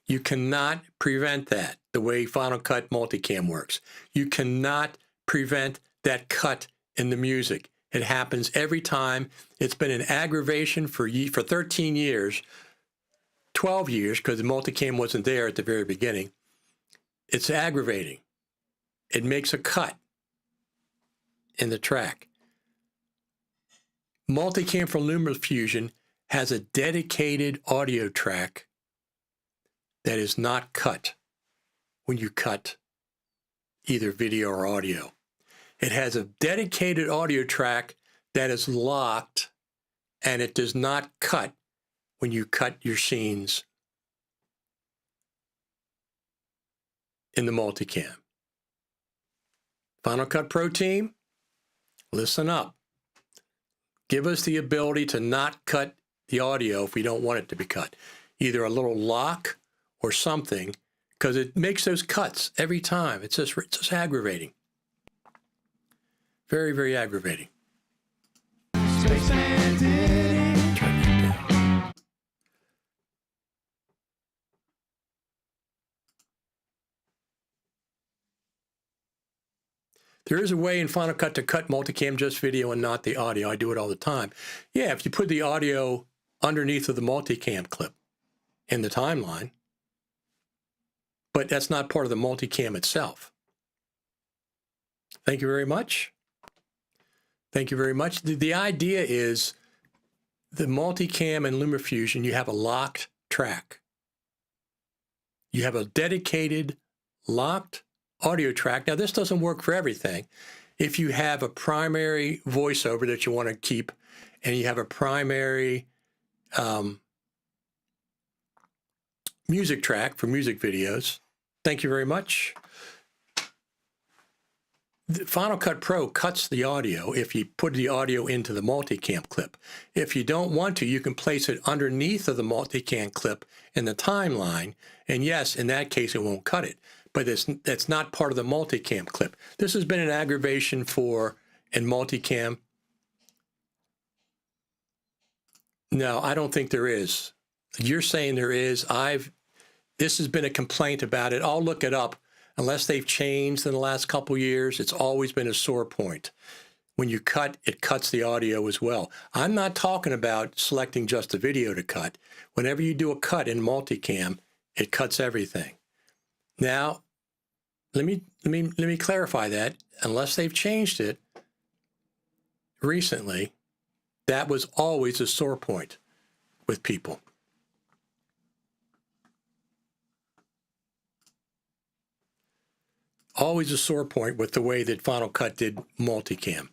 You cannot prevent that the way Final Cut Multicam works. You cannot prevent that cut in the music. It happens every time. It's been an aggravation for 13 years, 12 years, because the Multicam wasn't there at the very beginning. It's aggravating. It makes a cut in the track. Multicam for LumaFusion has a dedicated audio track that is not cut when you cut either video or audio. It has a dedicated audio track that is locked, and it does not cut when you cut your scenes in the Multicam. Final Cut Pro team, listen up. Give us the ability to not cut the audio if we don't want it to be cut. Either a little lock or something, because it makes those cuts every time. It's just aggravating. Very, very aggravating. There is a way in Final Cut to cut Multicam just video and not the audio. I do it all the time. Yeah, if you put the audio underneath of the Multicam clip in the timeline, but that's not part of the Multicam itself. Thank you very much. Thank you very much. The idea is the Multicam and LumaFusion, you have a locked track. You have a dedicated locked audio track. Now, this doesn't work for everything. If you have a primary voiceover that you want to keep and you have a primary music track for music videos, thank you very much. The Final Cut Pro cuts the audio if you put the audio into the multicam clip. If you don't want to, you can place it underneath of the multicam clip in the timeline. And yes, in that case, it won't cut it. But that's not part of the multicam clip. This has been an aggravation in multicam. No, I don't think there is. You're saying there is. This has been a complaint about it. I'll look it up. Unless they've changed in the last couple of years, it's always been a sore point. When you cut, it cuts the audio as well. I'm not talking about selecting just the video to cut. Whenever you do a cut in multicam, it cuts everything. Now, let me clarify that. Unless they've changed it recently, that was always a sore point with people. Always a sore point with the way that Final Cut did multicam.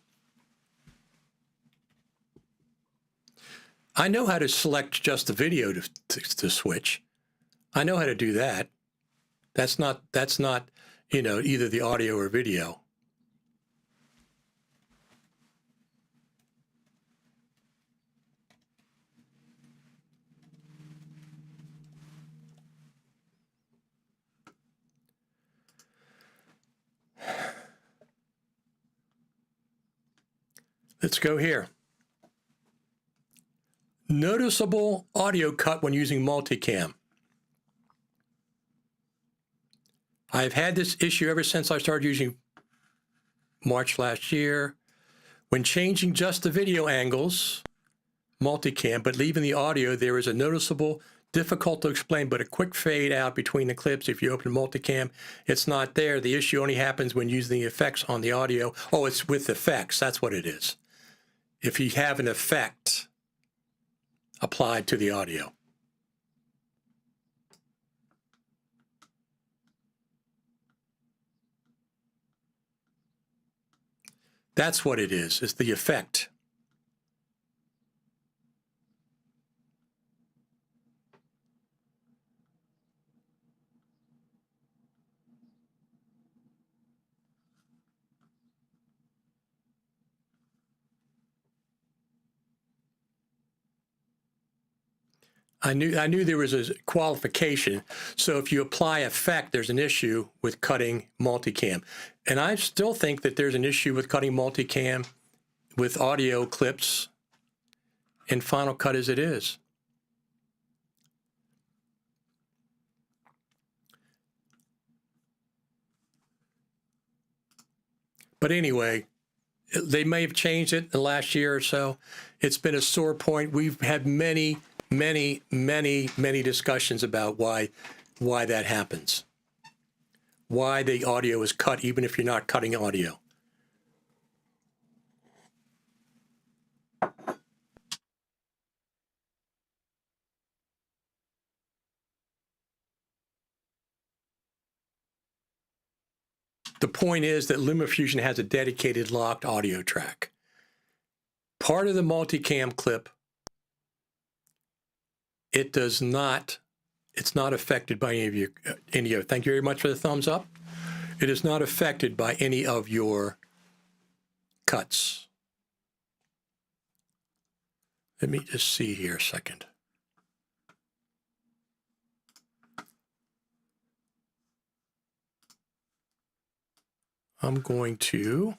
I know how to select just the video to switch. I know how to do that. That's not, either the audio or video. Let's go here. Noticeable audio cut when using multicam. I've had this issue ever since I started using March last year. When changing just the video angles, multicam, but leaving the audio, there is a noticeable, difficult to explain, but a quick fade out between the clips. If you open multicam, it's not there. The issue only happens when using the effects on the audio. Oh, it's with effects. That's what it is. If you have an effect applied to the audio. That's what it is. It's the effect. I knew there was a qualification. So if you apply effect, there's an issue with cutting multicam. And I still think that there's an issue with cutting multicam with audio clips in Final Cut as it is. But anyway, they may have changed it in the last year or so. It's been a sore point. We've had many discussions about why that happens. Why the audio is cut, even if you're not cutting audio. The point is that LumaFusion has a dedicated locked audio track. Part of the multicam clip, it's not affected by any of thank you very much for the thumbs up. It is not affected by any of your cuts. Let me just see here a second. I'm going to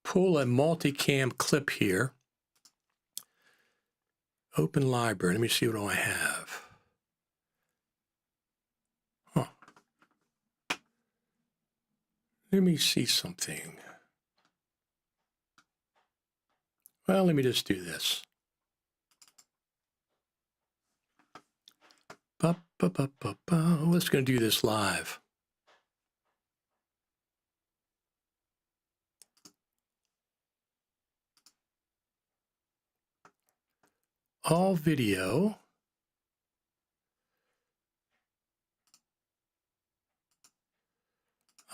pull a multicam clip here. Open library. Let me see what I have. Huh. Let me see something. Well, let me just do this. Let's go do this live. All video.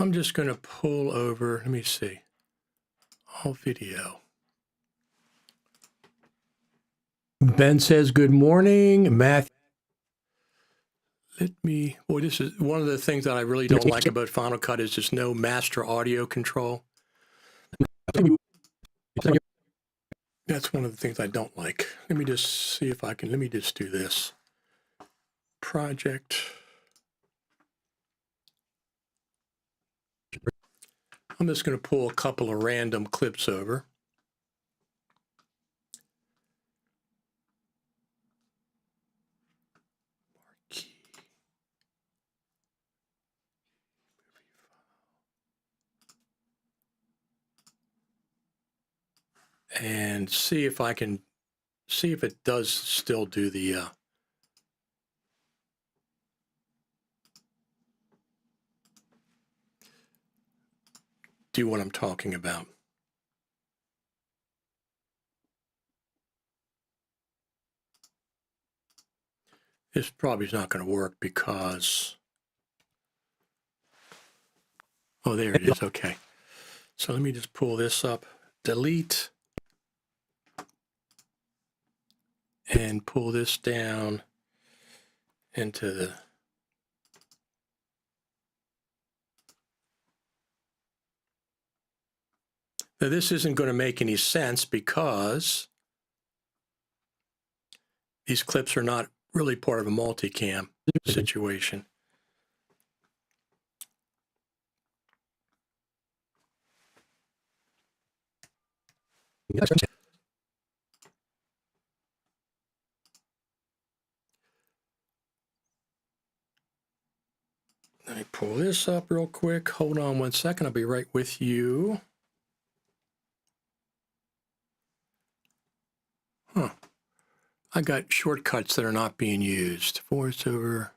I'm just going to pull over, let me see, all video. Ben says, good morning, Matthew. Boy, this is one of the things that I really don't like about Final Cut is there's no master audio control. That's one of the things I don't like. Let me just see if I can, let me just do this. Project. I'm just going to pull a couple of random clips over. And see if I can, see if it does still do the, do what I'm talking about. This probably is not going to work because, oh, there it is. Okay. So let me just pull this up, delete, and pull this down into the, now this isn't going to make any sense because these clips are not really part of a multicam situation. Let me pull this up real quick. Hold on one second. I'll be right with you. Huh. I got shortcuts that are not being used. VoiceOver.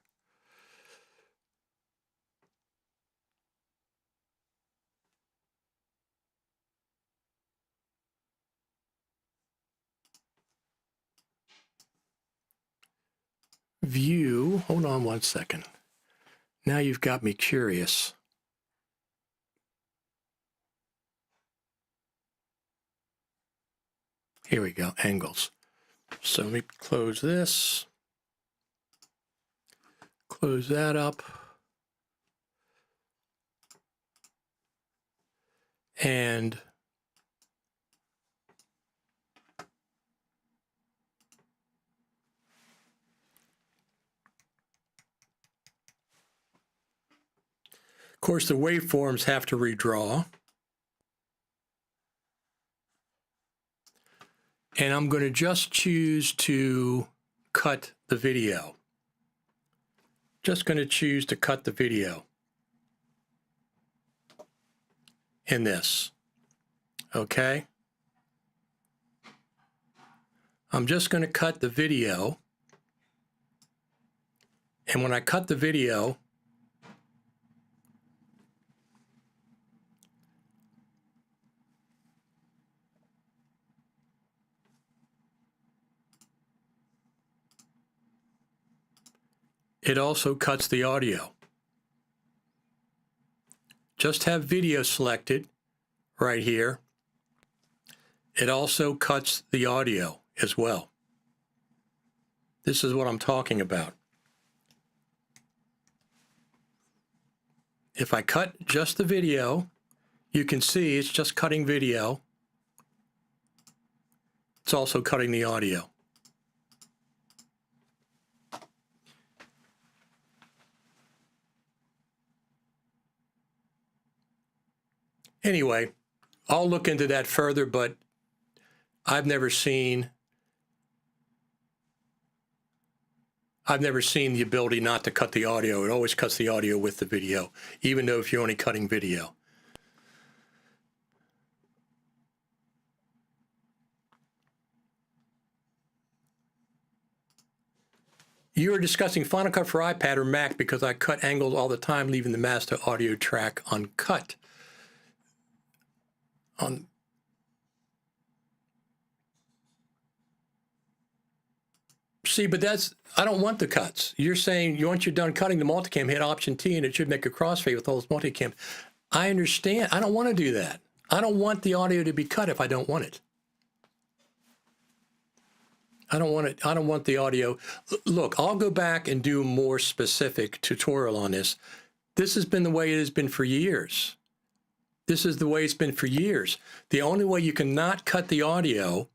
View. Hold on one second. Now you've got me curious. Here we go. Angles. So let me close this. Close that up. And of course, the waveforms have to redraw. And I'm going to just choose to cut the video. Just going to choose to cut the video in this. Okay. I'm just going to cut the video. And when I cut the video, it also cuts the audio. Just have video selected right here. It also cuts the audio as well. This is what I'm talking about. If I cut just the video, you can see it's just cutting video. It's also cutting the audio. Anyway, I'll look into that further, but I've never seen the ability not to cut the audio. It always cuts the audio with the video, even though if you're only cutting video. You are discussing Final Cut for iPad or Mac because I cut angles all the time, leaving the master audio track uncut. See, but I don't want the cuts. You're saying once you're done cutting the multicam, hit Option T and it should make a crossfade with all those multicams. I understand. I don't want to do that. I don't want the audio to be cut if I don't want it. I don't want it. I don't want the audio. Look, I'll go back and do a more specific tutorial on this. This has been the way it has been for years. This is the way it's been for years. The only way you cannot cut the audio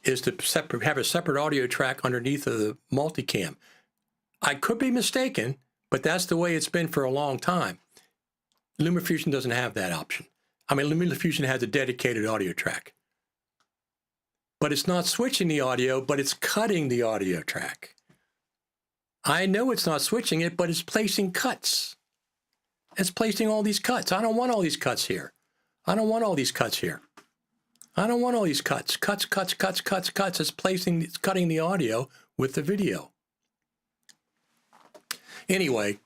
is to have a separate audio track underneath of the multicam. I could be mistaken, but that's the way it's been for a long time. LumaFusion doesn't have that option. I mean, LumaFusion has a dedicated audio track. But it's not switching the audio, but it's cutting the audio track. I know it's not switching it, but it's placing cuts. It's placing all these cuts. I don't want all these cuts here. I don't want all these cuts here. I don't want all these cuts. Cuts. It's cutting the audio with the video. Anyway,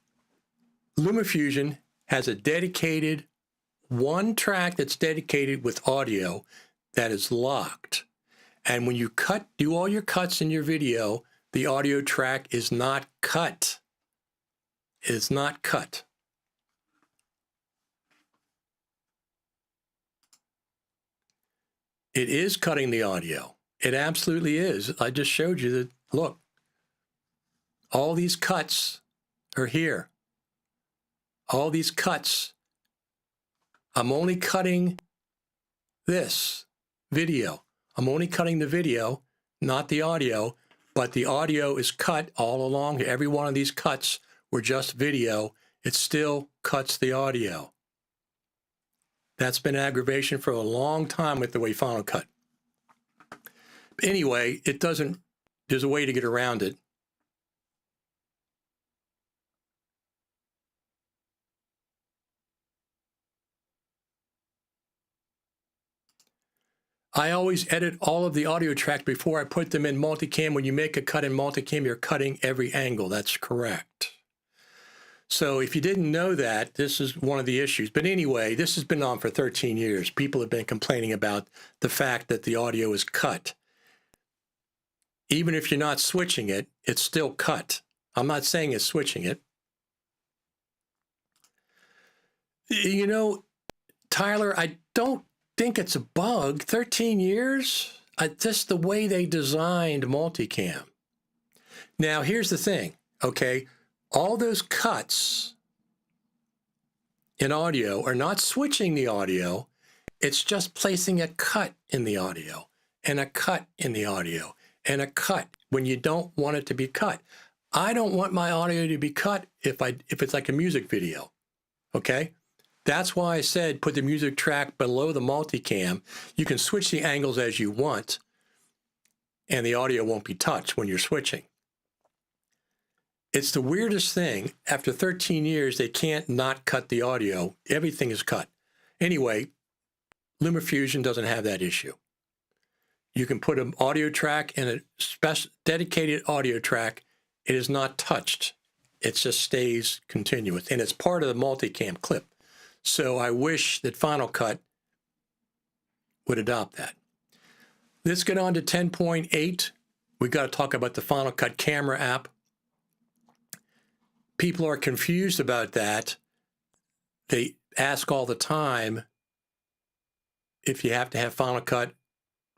LumaFusion has a dedicated one track that's dedicated with audio that is locked. And when you do all your cuts in your video, the audio track is not cut. It's not cut. It is cutting the audio. It absolutely is. I just showed you that, look, all these cuts are here. All these cuts. I'm only cutting this video. I'm only cutting the video, not the audio, but the audio is cut all along. Every one of these cuts were just video. It still cuts the audio. That's been aggravation for a long time with the way Final Cut. Anyway, it doesn't, there's a way to get around it. I always edit all of the audio tracks before I put them in multicam. When you make a cut in multicam, you're cutting every angle. That's correct. So if you didn't know that, this is one of the issues. But anyway, this has been on for 13 years. People have been complaining about the fact that the audio is cut. Even if you're not switching it, it's still cut. I'm not saying it's switching it. You know, Tyler, I don't think it's a bug. 13 years? Just the way they designed multicam. Now, here's the thing, okay? All those cuts in audio are not switching the audio. It's just placing a cut in the audio and a cut in the audio and a cut when you don't want it to be cut. I don't want my audio to be cut if it's like a music video, okay? That's why I said put the music track below the multicam. You can switch the angles as you want, and the audio won't be touched when you're switching. It's the weirdest thing. After 13 years, they can't not cut the audio. Everything is cut. Anyway, LumaFusion doesn't have that issue. You can put an audio track in a dedicated audio track. It is not touched. It just stays continuous, and it's part of the multicam clip. So I wish that Final Cut would adopt that. Let's get on to 10.8. We've got to talk about the Final Cut camera app. People are confused about that. They ask all the time if you have to have Final Cut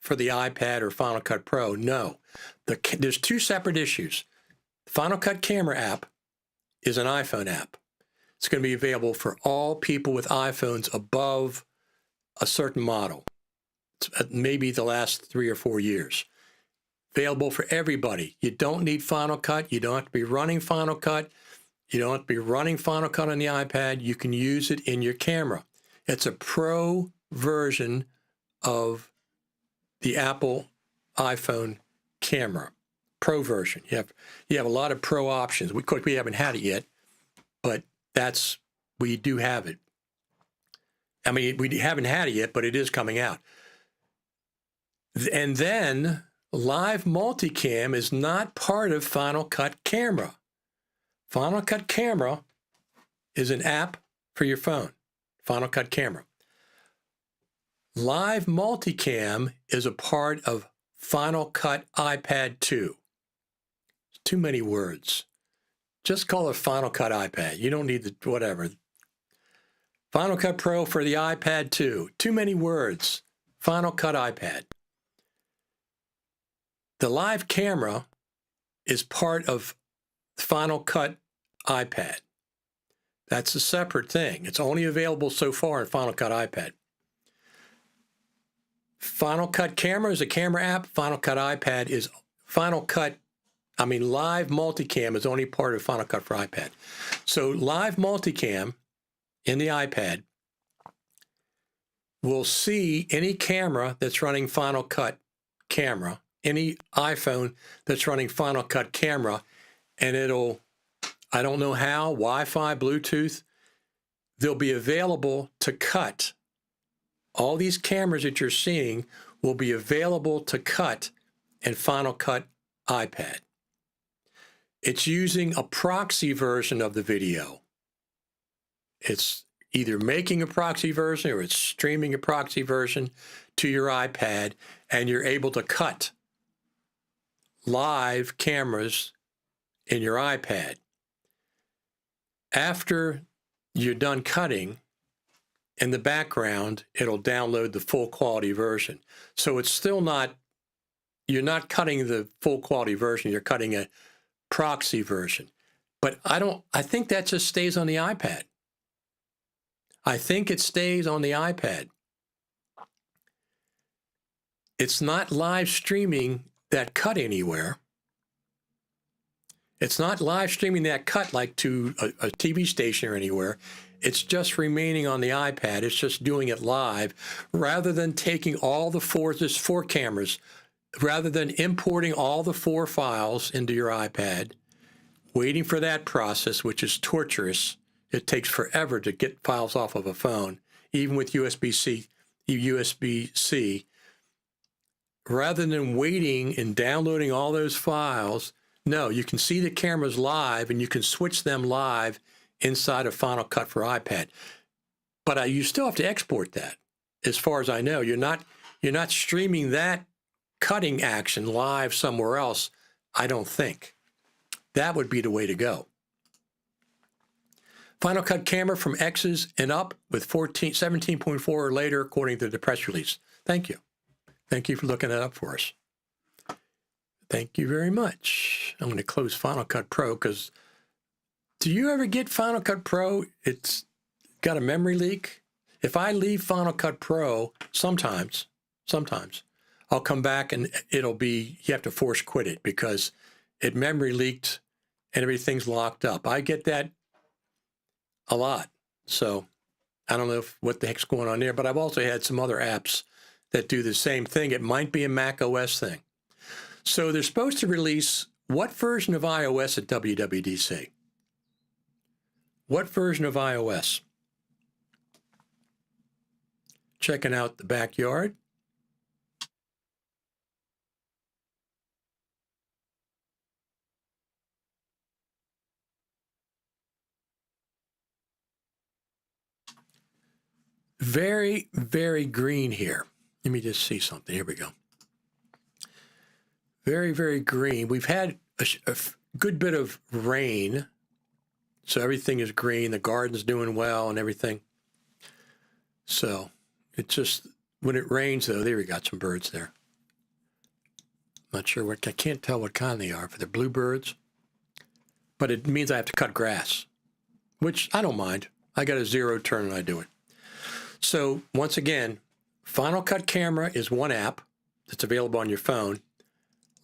for the iPad or Final Cut Pro. No. There's two separate issues. Final Cut camera app is an iPhone app. It's going to be available for all people with iPhones above a certain model. It's maybe the last 3 or 4 years. Available for everybody. You don't need Final Cut. You don't have to be running Final Cut. You don't have to be running Final Cut on the iPad. You can use it in your camera. It's a pro version of the Apple iPhone camera. Pro version. You have a lot of pro options. We haven't had it yet, but we do have it. I mean, we haven't had it yet, but it is coming out. And then live multicam is not part of Final Cut Camera. Final Cut Camera is an app for your phone. Final Cut Camera. Live multicam is a part of Final Cut iPad 2. Too many words. Just call it Final Cut iPad. You don't need the whatever. Final Cut Pro for the iPad 2. Too many words. Final Cut iPad. The live camera is part of Final Cut iPad. That's a separate thing. It's only available so far in Final Cut iPad. Final Cut Camera is a camera app. Final Cut iPad is Live Multicam is only part of Final Cut for iPad. So Live Multicam in the iPad will see any camera that's running Final Cut camera, any iPhone that's running Final Cut camera, and it'll, I don't know how, Wi-Fi, Bluetooth, they'll be available to cut. All these cameras that you're seeing will be available to cut in Final Cut iPad. It's using a proxy version of the video. It's either making a proxy version or it's streaming a proxy version to your iPad, and you're able to cut live cameras in your iPad. After you're done cutting, in the background, it'll download the full quality version. So it's still not, you're not cutting the full quality version, you're cutting a proxy version. But I think that just stays on the iPad. I think it stays on the iPad. It's not live streaming that cut anywhere. It's not live streaming that cut like to a TV station or anywhere. It's just remaining on the iPad. It's just doing it live rather than taking all there's 4 cameras, rather than importing all the 4 files into your iPad, waiting for that process, which is torturous. It takes forever to get files off of a phone, even with USB-C. Rather than waiting and downloading all those files, no, you can see the cameras live and you can switch them live inside of Final Cut for iPad. But you still have to export that. As far as I know, you're not streaming that cutting action live somewhere else, I don't think. That would be the way to go. Final Cut camera from X's and up with 17.4 or later, according to the press release. Thank you. Thank you for looking that up for us. Thank you very much. I'm going to close Final Cut Pro because do you ever get Final Cut Pro? It's got a memory leak. If I leave Final Cut Pro, sometimes, I'll come back and it'll be, you have to force quit it because it memory leaked and everything's locked up. I get that a lot. So I don't know what the heck's going on there, but I've also had some other apps that do the same thing. It might be a Mac OS thing. So they're supposed to release what version of iOS at WWDC? What version of iOS? Checking out the backyard. Very, very green here. Let me just see something. Here we go. Very, very green. We've had a good bit of rain, so everything is green. The garden's doing well and everything. So it's just, when it rains, though, there we got some birds there. Not sure what, I can't tell what kind they are, for the bluebirds. But it means I have to cut grass, which I don't mind. I got a 0 turn and I do it. So once again, Final Cut Camera is one app that's available on your phone.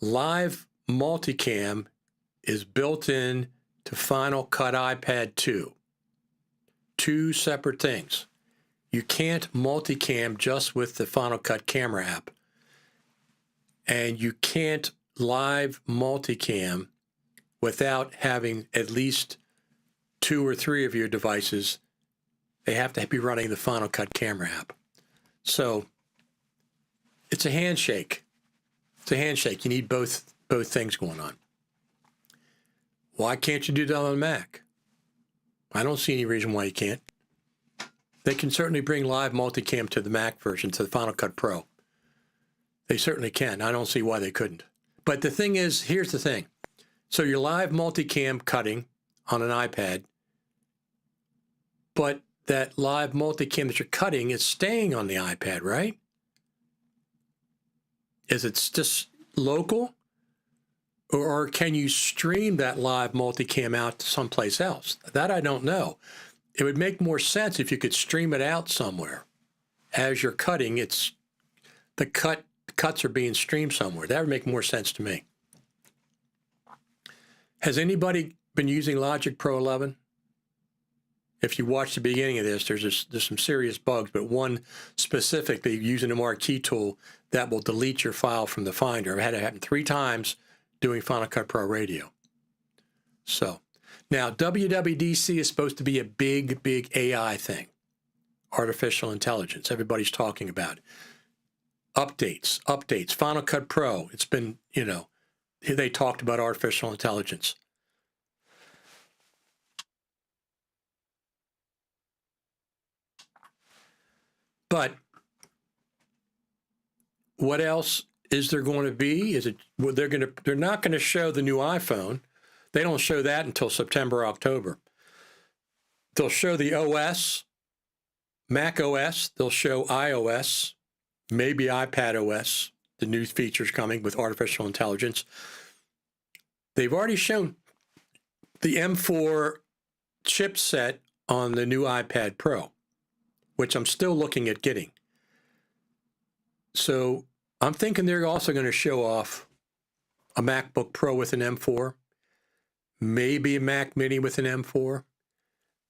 Live Multicam is built in to Final Cut iPad 2. 2 separate things. You can't multicam just with the Final Cut Camera app. And you can't live multicam without having at least 2 or 3 of your devices. They have to be running the Final Cut Camera app. So it's a handshake. It's a handshake. You need both things going on. Why can't you do that on Mac? I don't see any reason why you can't. They can certainly bring live multicam to the Mac version, to the Final Cut Pro. They certainly can. I don't see why they couldn't. But the thing is, here's the thing. So you're live multicam cutting on an iPad, but that live multicam that you're cutting is staying on the iPad, right? Is it just local? Or can you stream that live multicam out to someplace else? That I don't know. It would make more sense if you could stream it out somewhere. As you're cutting, the cuts are being streamed somewhere. That would make more sense to me. Has anybody been using Logic Pro 11? If you watch the beginning of this, there's some serious bugs, but one specifically using the marquee tool that will delete your file from the Finder. I've had it happen 3 times doing Final Cut Pro Radio. So now WWDC is supposed to be a big AI thing, artificial intelligence. Everybody's talking about it. Updates, Final Cut Pro. It's been, they talked about artificial intelligence. But what else is there going to be? They're not going to show the new iPhone. They don't show that until September, October. They'll show the OS, Mac OS. They'll show iOS, maybe iPad OS, the new features coming with artificial intelligence. They've already shown the M4 chipset on the new iPad Pro, which I'm still looking at getting. So I'm thinking they're also going to show off a MacBook Pro with an M4, maybe a Mac Mini with an M4,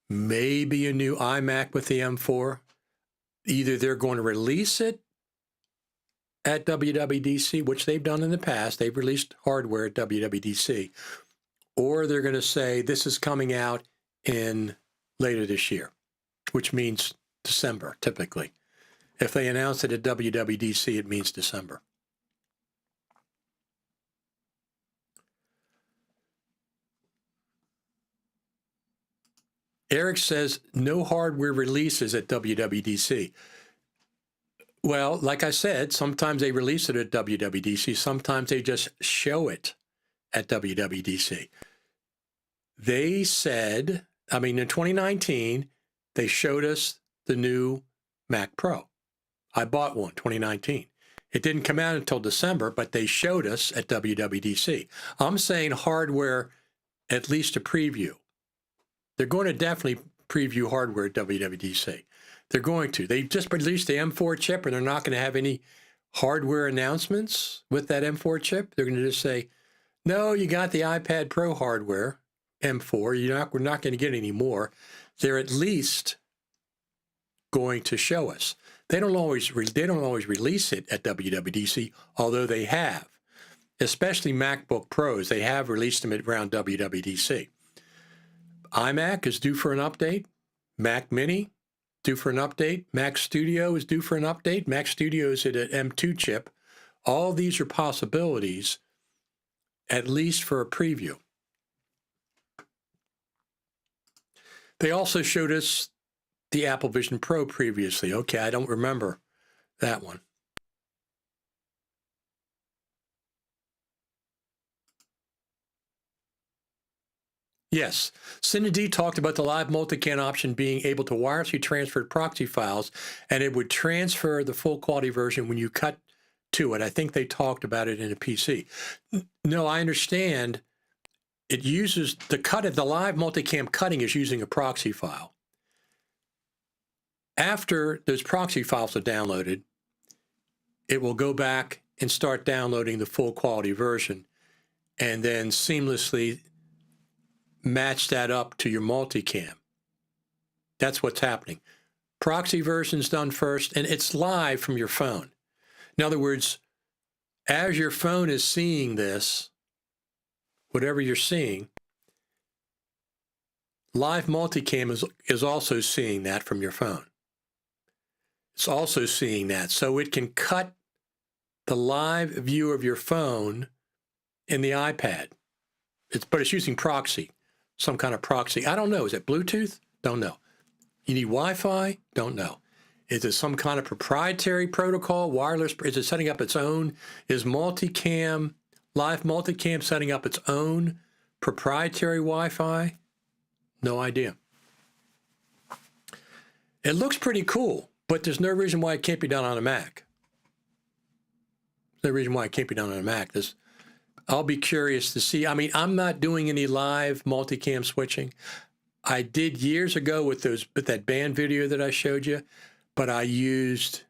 maybe a new iMac with the M4. Either they're going to release it at WWDC, which they've done in the past. They've released hardware at WWDC. Or they're going to say this is coming out in later this year, which means December, typically. If they announce it at WWDC, it means December. Eric says no hardware releases at WWDC. Well, like I said, sometimes they release it at WWDC. Sometimes they just show it at WWDC. They said, in 2019, they showed us the new Mac Pro. I bought one, 2019. It didn't come out until December, but they showed us at WWDC. I'm saying hardware, at least a preview. They're going to definitely preview hardware at WWDC. They're going to. They just released the M4 chip, and they're not going to have any hardware announcements with that M4 chip. They're going to just say, no, you got the iPad Pro hardware, M4. We're not going to get any more. They're at least going to show us. They don't always release it at WWDC, although they have. Especially MacBook Pros, they have released them around WWDC. iMac is due for an update. Mac Mini, due for an update. Mac Studio is due for an update. Mac Studio is at an M2 chip. All these are possibilities, at least for a preview. They also showed us the Apple Vision Pro previously. Okay, I don't remember that one. Yes, Cindy talked about the live multicam option being able to wirelessly transfer proxy files, and it would transfer the full quality version when you cut to it. I think they talked about it in a PC. No, I understand. It uses the live multicam cutting is using a proxy file. After those proxy files are downloaded, it will go back and start downloading the full quality version and then seamlessly match that up to your multicam. That's what's happening. Proxy version's done first, and it's live from your phone. In other words, as your phone is seeing this, whatever you're seeing, live multicam is also seeing that from your phone. It's also seeing that. So it can cut the live view of your phone in the iPad. But it's using proxy, some kind of proxy. I don't know. Is it Bluetooth? Don't know. You need Wi-Fi? Don't know. Is it some kind of proprietary protocol, wireless? Is it setting up its own? Is multicam, live multicam setting up its own proprietary Wi-Fi? No idea. It looks pretty cool, but there's no reason why it can't be done on a Mac. There's no reason why it can't be done on a Mac. I'll be curious to see. I mean, I'm not doing any live multicam switching. I did years ago with that band video that I showed you, but I used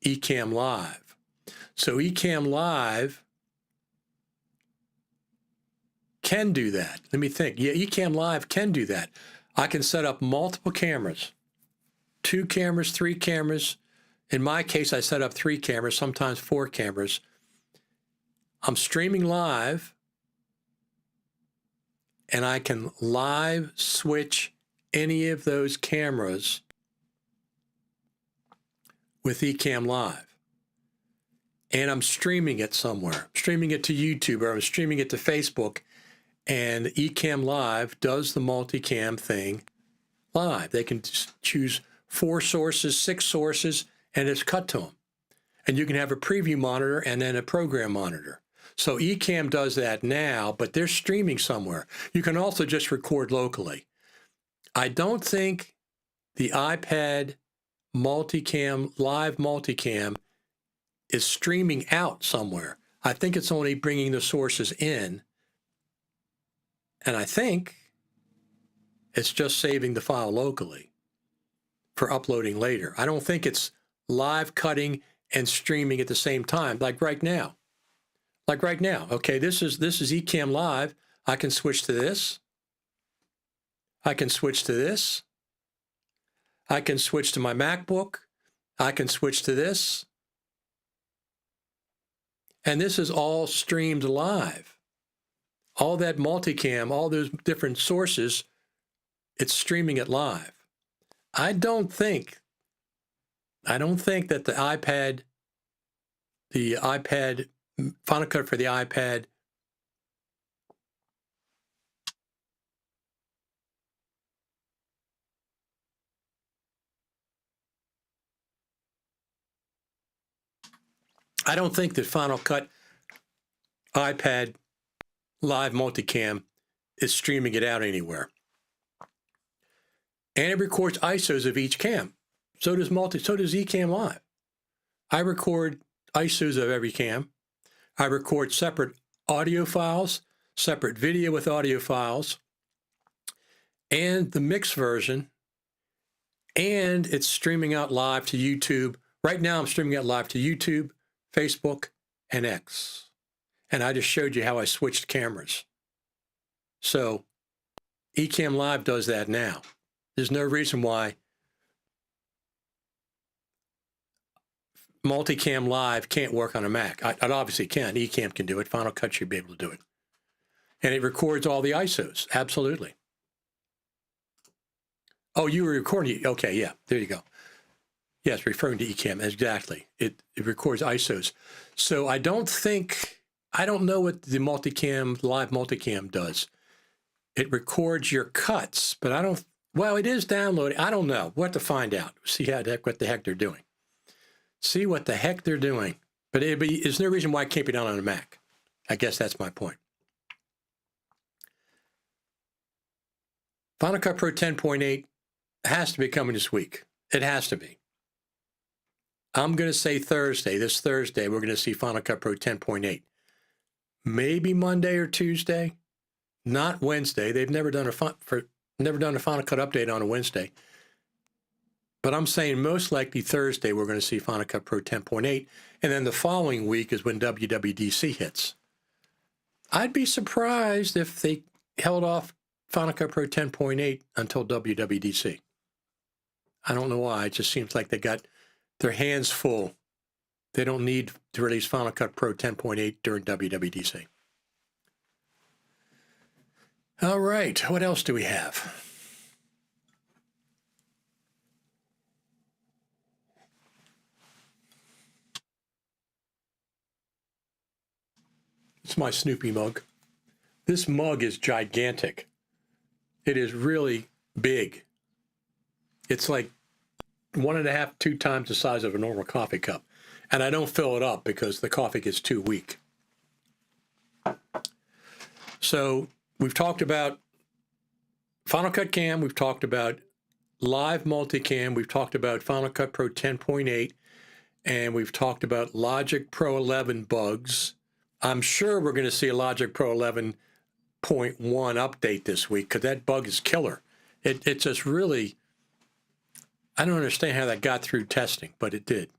Ecamm Live. So Ecamm Live can do that. Let me think. Yeah, Ecamm Live can do that. I can set up multiple cameras, 2 cameras, 3 cameras. In my case, I set up 3 cameras, sometimes 4 cameras. I'm streaming live, and I can live switch any of those cameras with Ecamm Live. And I'm streaming it somewhere. I'm streaming it to YouTube, or I'm streaming it to Facebook, and Ecamm Live does the multicam thing live. They can choose 4 sources, 6 sources, and it's cut to them. And you can have a preview monitor and then a program monitor. So Ecamm does that now, but they're streaming somewhere. You can also just record locally. I don't think the iPad multicam, live multicam, is streaming out somewhere. I think it's only bringing the sources in. And I think it's just saving the file locally for uploading later. I don't think it's live cutting and streaming at the same time, like right now. Like right now. Okay, this is Ecamm Live. I can switch to this. I can switch to this. I can switch to my MacBook. I can switch to this. And this is all streamed live. All that multicam, all those different sources, it's streaming it live. I don't think that the iPad, Final Cut for the iPad, I don't think that Final Cut iPad live multicam is streaming it out anywhere. And it records ISOs of each cam. So does Ecamm Live. I record ISOs of every cam. I record separate audio files, separate video with audio files, and the mixed version. And it's streaming out live to YouTube. Right now, I'm streaming out live to YouTube, Facebook, and X. And I just showed you how I switched cameras. So Ecamm Live does that now. There's no reason why Multicam Live can't work on a Mac. It obviously can. Ecamm can do it. Final Cut should be able to do it. And it records all the ISOs. Absolutely. Oh, you were recording. Okay, yeah, there you go. Yes, referring to Ecamm, exactly. It records ISOs. So I don't know what the live multicam does. It records your cuts, but it is downloading. I don't know. We'll have to find out. See what the heck they're doing. See what the heck they're doing. But there's no reason why it can't be done on a Mac. I guess that's my point. Final Cut Pro 10.8 has to be coming this week. It has to be. I'm going to say this Thursday, we're going to see Final Cut Pro 10.8. Maybe Monday or Tuesday, not Wednesday. They've never done a Final Cut update on a Wednesday. But I'm saying most likely Thursday we're going to see Final Cut Pro 10.8, and then the following week is when WWDC hits. I'd be surprised if they held off Final Cut Pro 10.8 until WWDC. I don't know why. It just seems like they got their hands full. They don't need to release Final Cut Pro 10.8 during WWDC. All right, what else do we have? It's my Snoopy mug. This mug is gigantic. It is really big. It's like 1.5, 2 times the size of a normal coffee cup. And I don't fill it up because the coffee gets too weak. So we've talked about Final Cut Cam. We've talked about live multicam. We've talked about Final Cut Pro 10.8, and we've talked about Logic Pro 11 bugs. I'm sure we're going to see a Logic Pro 11.1 update this week because that bug is killer. It just really, I don't understand how that got through testing, but it did.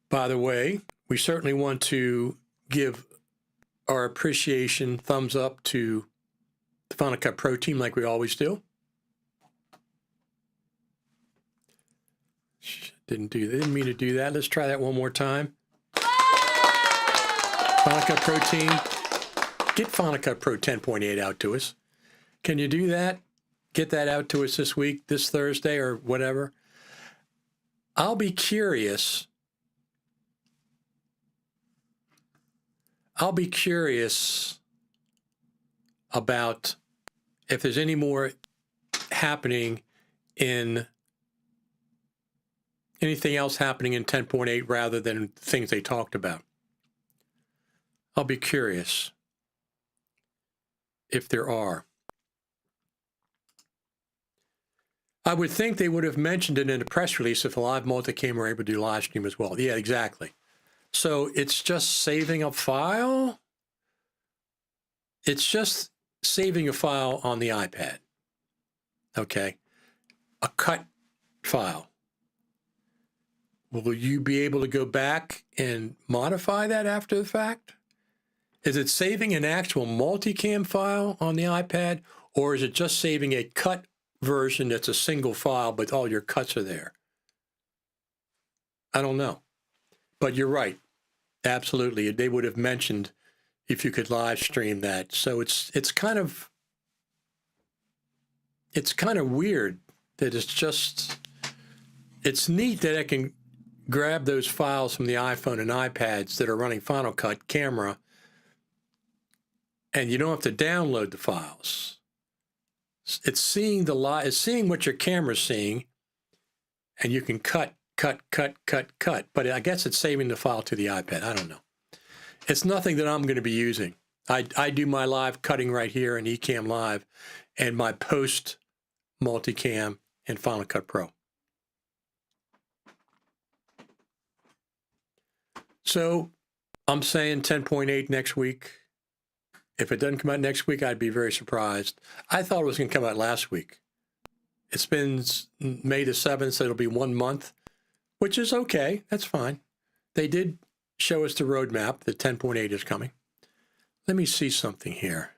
By the way, we certainly want to give our appreciation, thumbs up to the Final Cut Pro team like we always do. Didn't mean to do that. Let's try that one more time. Final Cut Pro team, get Final Cut Pro 10.8 out to us. Can you do that? Get that out to us this week, this Thursday or whatever. I'll be curious. About if there's any more happening in anything else happening in 10.8 rather than things they talked about. I'll be curious if there are. I would think they would have mentioned it in a press release if a live multicam were able to do live stream as well. Yeah, exactly. So it's just saving a file. It's just saving a file on the iPad. Okay. A cut file. Will you be able to go back and modify that after the fact? Is it saving an actual multicam file on the iPad, or is it just saving a cut version that's a single file, but all your cuts are there? I don't know. But you're right. Absolutely. They would have mentioned if you could live stream that. So it's kind of weird that it's neat that I can grab those files from the iPhone and iPads that are running Final Cut camera, and you don't have to download the files. It's seeing what your camera's seeing, and you can cut. But I guess it's saving the file to the iPad. I don't know. It's nothing that I'm going to be using. I do my live cutting right here in Ecamm Live and my post multicam in Final Cut Pro. So I'm saying 10.8 next week. If it doesn't come out next week, I'd be very surprised. I thought it was going to come out last week. It's been May the 7th, so it'll be 1 month, which is okay. That's fine. They did show us the roadmap that 10.8 is coming. Let me see something here.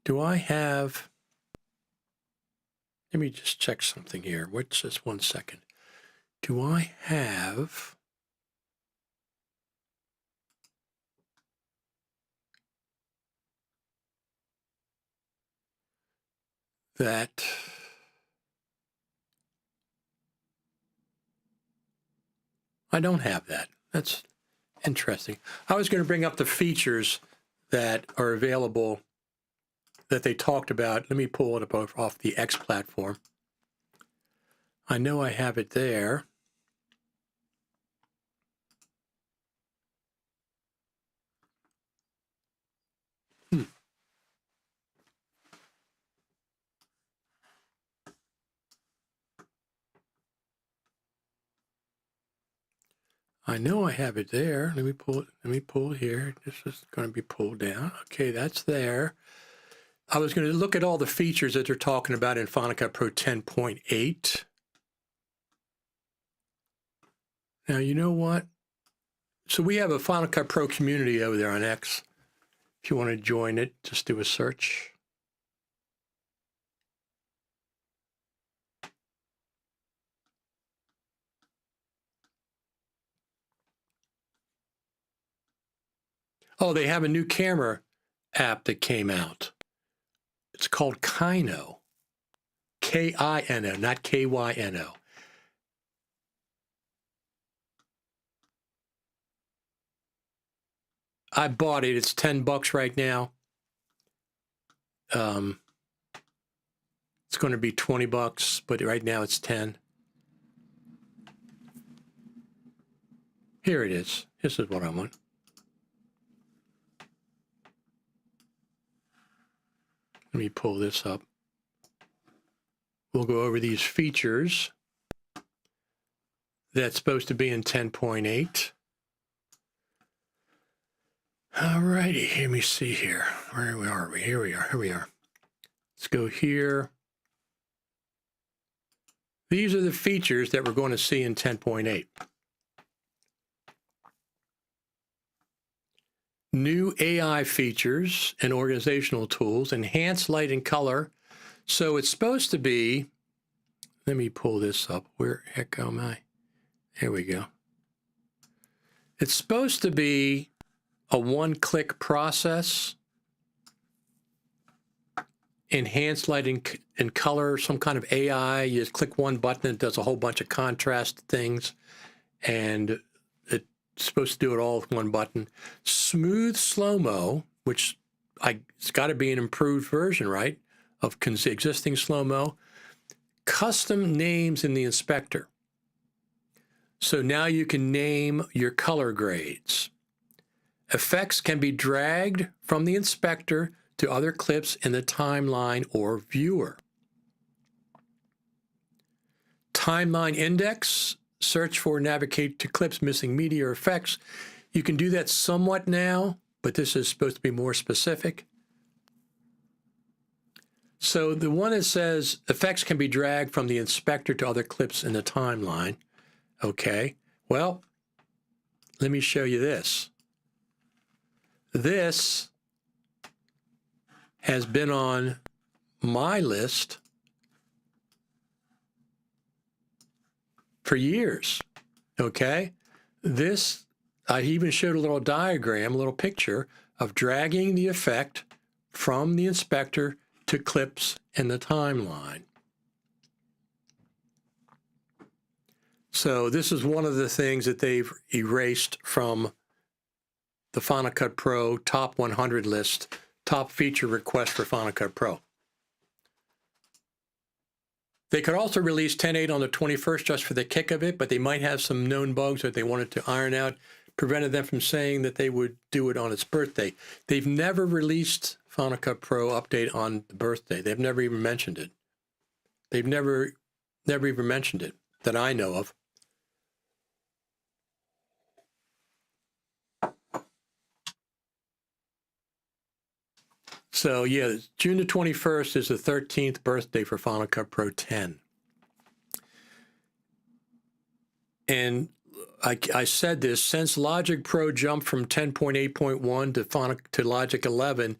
Let me just check something here. What's just 1 second? Do I have that? I don't have that. That's interesting. I was going to bring up the features that are available that they talked about. Let me pull it up off the X platform. I know I have it there. I know I have it there. Let me pull it here. This is going to be pulled down. Okay, that's there. I was going to look at all the features that they're talking about in Final Cut Pro 10.8. Now, you know what? So we have a Final Cut Pro community over there on X. If you want to join it, just do a search. Oh, they have a new camera app that came out. It's called Kino. K-I-N-O, not K-Y-N-O. I bought it. It's $10 right now. It's going to be $20, but right now it's 10. Here it is. This is what I want. Let me pull this up. we'll go over these features that's supposed to be in 10.8. All righty, let me see here. Where are we? Here we are. Let's go here. These are the features that we're going to see in 10.8. New AI features and organizational tools, enhanced light and color. So it's supposed to be, let me pull this up. Where the heck am I? Here we go. It's supposed to be a one-click process, enhanced lighting and color, some kind of AI. You just click one button, it does a whole bunch of contrast things, and it's supposed to do it all with one button. Smooth slow-mo, which it's got to be an improved version, right, of existing slow-mo. Custom names in the inspector. So now you can name your color grades. Effects can be dragged from the inspector to other clips in the timeline or viewer. Timeline index, search for, navigate to clips missing media or effects. You can do that somewhat now, but this is supposed to be more specific. So the one that says effects can be dragged from the inspector to other clips in the timeline. Okay, well, let me show you this. This has been on my list for years, okay? This, I even showed a little diagram, a little picture of dragging the effect from the inspector to clips in the timeline. So this is one of the things that they've erased from the Final Cut Pro top 100 list, top feature request for Final Cut Pro. They could also release 10.8 on the 21st just for the kick of it, but they might have some known bugs that they wanted to iron out, prevented them from saying that they would do it on its birthday. They've never released Final Cut Pro update on the birthday. They've never even mentioned it. They've never even mentioned it that I know of. So yeah, June the 21st is the 13th birthday for Final Cut Pro 10. And I said this, since Logic Pro jumped from 10.8.1 to Logic 11,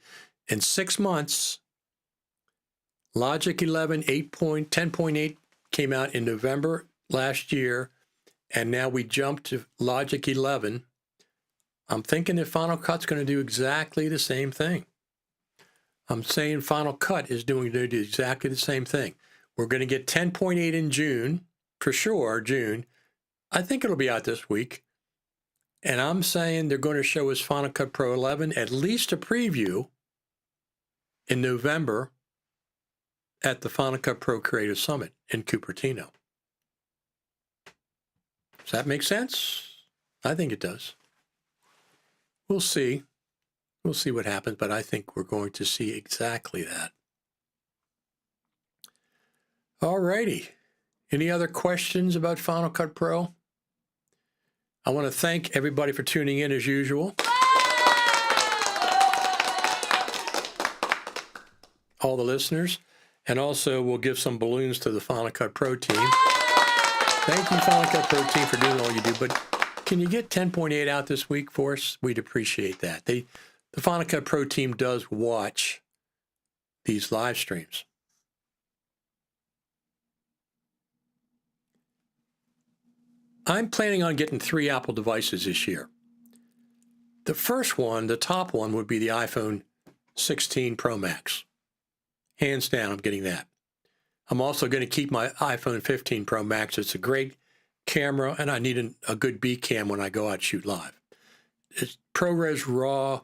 in 6 months, Logic 11 10.8 came out in November last year, and now we jumped to Logic 11. I'm thinking that Final Cut's going to do exactly the same thing. I'm saying Final Cut is going to do exactly the same thing. We're going to get 10.8 in June, for sure, June. I think it'll be out this week. And I'm saying they're going to show us Final Cut Pro 11, at least a preview, in November at the Final Cut Pro Creative Summit in Cupertino. Does that make sense? I think it does. We'll see. We'll see what happens, but I think we're going to see exactly that. All righty. Any other questions about Final Cut Pro? I want to thank everybody for tuning in as usual. All the listeners. And also, we'll give some balloons to the Final Cut Pro team. Thank you, Final Cut Pro team, for doing all you do. But can you get 10.8 out this week for us? We'd appreciate that. The Final Cut Pro team does watch these live streams. I'm planning on getting 3 Apple devices this year. The first one, the top one, would be the iPhone 16 Pro Max. Hands down, I'm getting that. I'm also going to keep my iPhone 15 Pro Max. It's a great camera, and I need a good B cam when I go out and shoot live. It's ProRes RAW.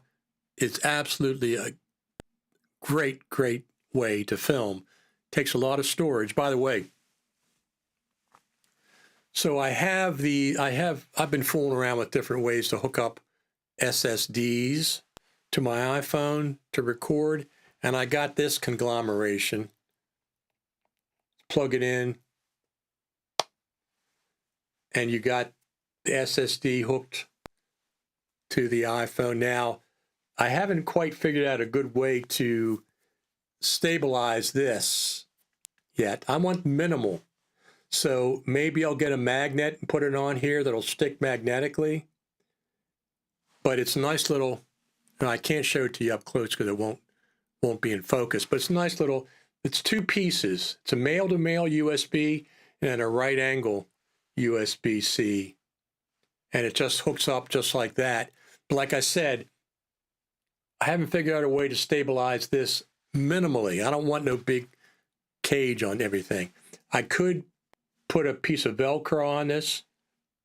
It's absolutely a great, great way to film. Takes a lot of storage. By the way, so I've been fooling around with different ways to hook up SSDs to my iPhone to record, and I got this conglomeration. plug it in, and you got the SSD hooked to the iPhone. Now, I haven't quite figured out a good way to stabilize this yet. I want minimal. So maybe I'll get a magnet and put it on here that'll stick magnetically. But it's a nice little, and I can't show it to you up close because it won't be in focus, but it's a nice little, it's two pieces. It's a male-to-male USB and a right angle USB-C. And it just hooks up just like that. But like I said, I haven't figured out a way to stabilize this minimally. I don't want no big cage on everything. I could put a piece of Velcro on this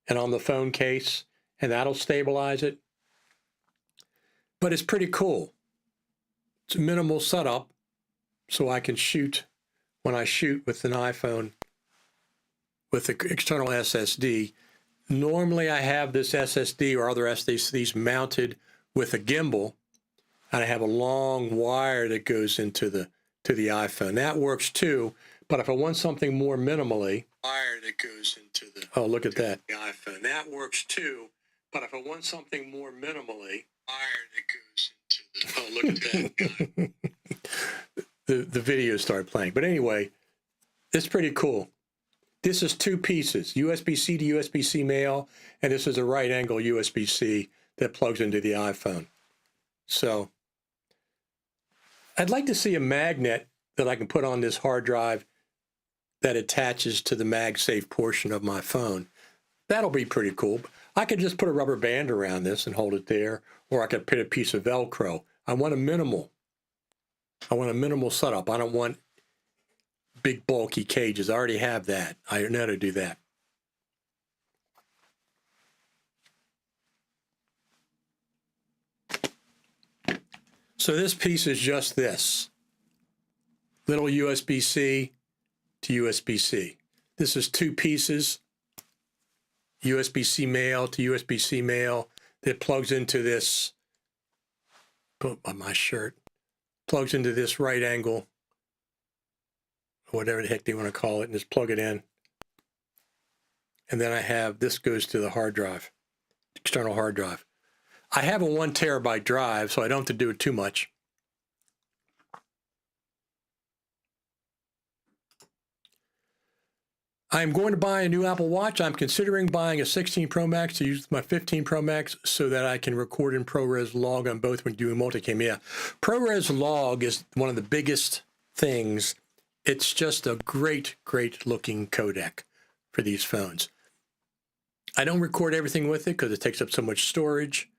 and on the phone case, and that'll stabilize it. But it's pretty cool. It's a minimal setup, so I can shoot when I shoot with an iPhone with the external SSD. Normally I have this SSD or other SSDs mounted with a gimbal, and I have a long wire that goes into the iPhone. That works too, but if I want something more minimally, wire that goes into the look at that. The iPhone. That works too, but if I want something more minimally, wire that goes into the look at that. The video started playing. But anyway, it's pretty cool. This is two pieces, USB-C to USB-C male, and this is a right angle USB-C that plugs into the iPhone. So I'd like to see a magnet that I can put on this hard drive that attaches to the MagSafe portion of my phone. That'll be pretty cool. I could just put a rubber band around this and hold it there, or I could put a piece of Velcro. I want a minimal setup. I don't want big bulky cages. I already have that. I know how to do that. So this piece is just this. Little USB-C to USB-C. This is two pieces, USB-C male to USB-C male, that plugs into this, put on my shirt, plugs into this right angle, whatever the heck they want to call it, and just plug it in. And then I have, this goes to the hard drive, external hard drive. I have a 1 terabyte drive, so I don't have to do it too much. I'm going to buy a new Apple Watch. I'm considering buying a 16 Pro Max to use my 15 Pro Max so that I can record in ProRes log on both when doing multicam. Yeah, ProRes log is one of the biggest things. It's just a great, great looking codec for these phones. I don't record everything with it because it takes up so much storage.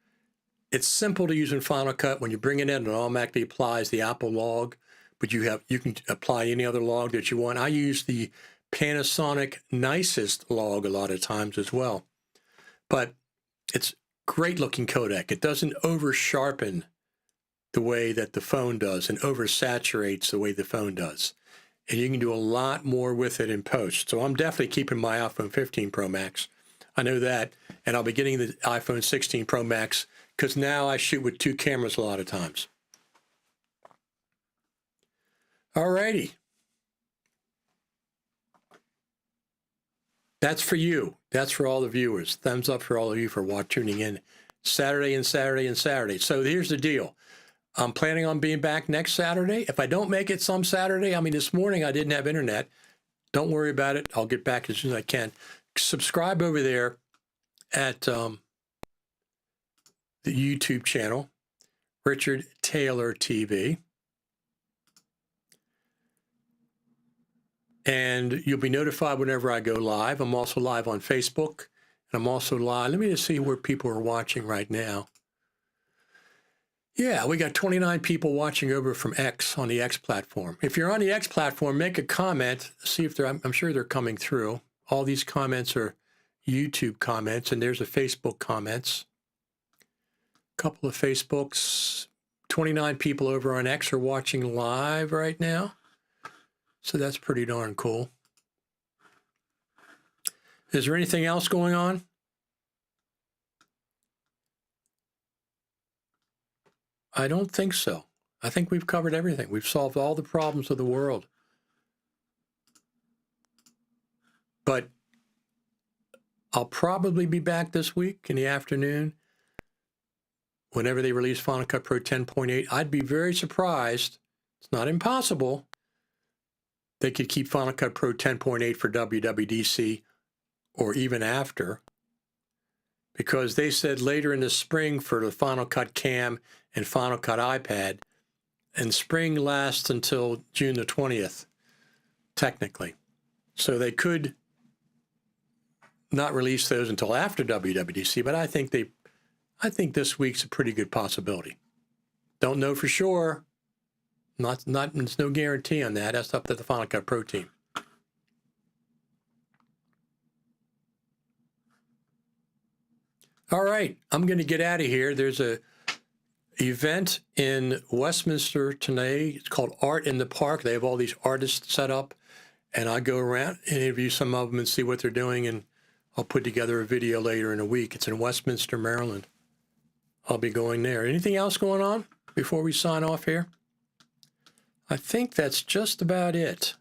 It's simple to use in Final Cut. When you bring it in, it automatically applies the Apple log, but you can apply any other log that you want. I use the Panasonic nicest log a lot of times as well. But it's great looking codec. It doesn't over sharpen the way that the phone does and oversaturates the way the phone does. And you can do a lot more with it in post. So I'm definitely keeping my iPhone 15 Pro Max. I know that. And I'll be getting the iPhone 16 Pro Max because now I shoot with two cameras a lot of times. All righty. That's for you. That's for all the viewers. Thumbs up for all of you for tuning in Saturday and Saturday and Saturday. So here's the deal. I'm planning on being back next Saturday. If I don't make it some Saturday, this morning I didn't have internet. Don't worry about it. I'll get back as soon as I can. Subscribe over there at the YouTube channel, Richard Taylor TV. And you'll be notified whenever I go live. I'm also live on Facebook. And I'm also live. Let me just see where people are watching right now. Yeah, we got 29 people watching over from X on the X platform. If you're on the X platform, make a comment. See if I'm sure they're coming through. All these comments are YouTube comments, and there's a Facebook comments. A couple of Facebooks. 29 people over on X are watching live right now. So that's pretty darn cool. Is there anything else going on? I don't think so. I think we've covered everything. We've solved all the problems of the world. But I'll probably be back this week in the afternoon whenever they release Final Cut Pro 10.8. I'd be very surprised. It's not impossible. They could keep Final Cut Pro 10.8 for WWDC or even after, because they said later in the spring for the Final Cut Cam and Final Cut iPad, and spring lasts until June the 20th, technically. So they could not release those until after WWDC, but I think this week's a pretty good possibility. Don't know for sure. There's no guarantee on that. That's up to the Final Cut Pro team. All right, I'm going to get out of here. There's a event in Westminster today. It's called Art in the Park. They have all these artists set up, and I go around and interview some of them and see what they're doing, and I'll put together a video later in the week. It's in Westminster, Maryland. I'll be going there. Anything else going on before we sign off here? I think that's just about it.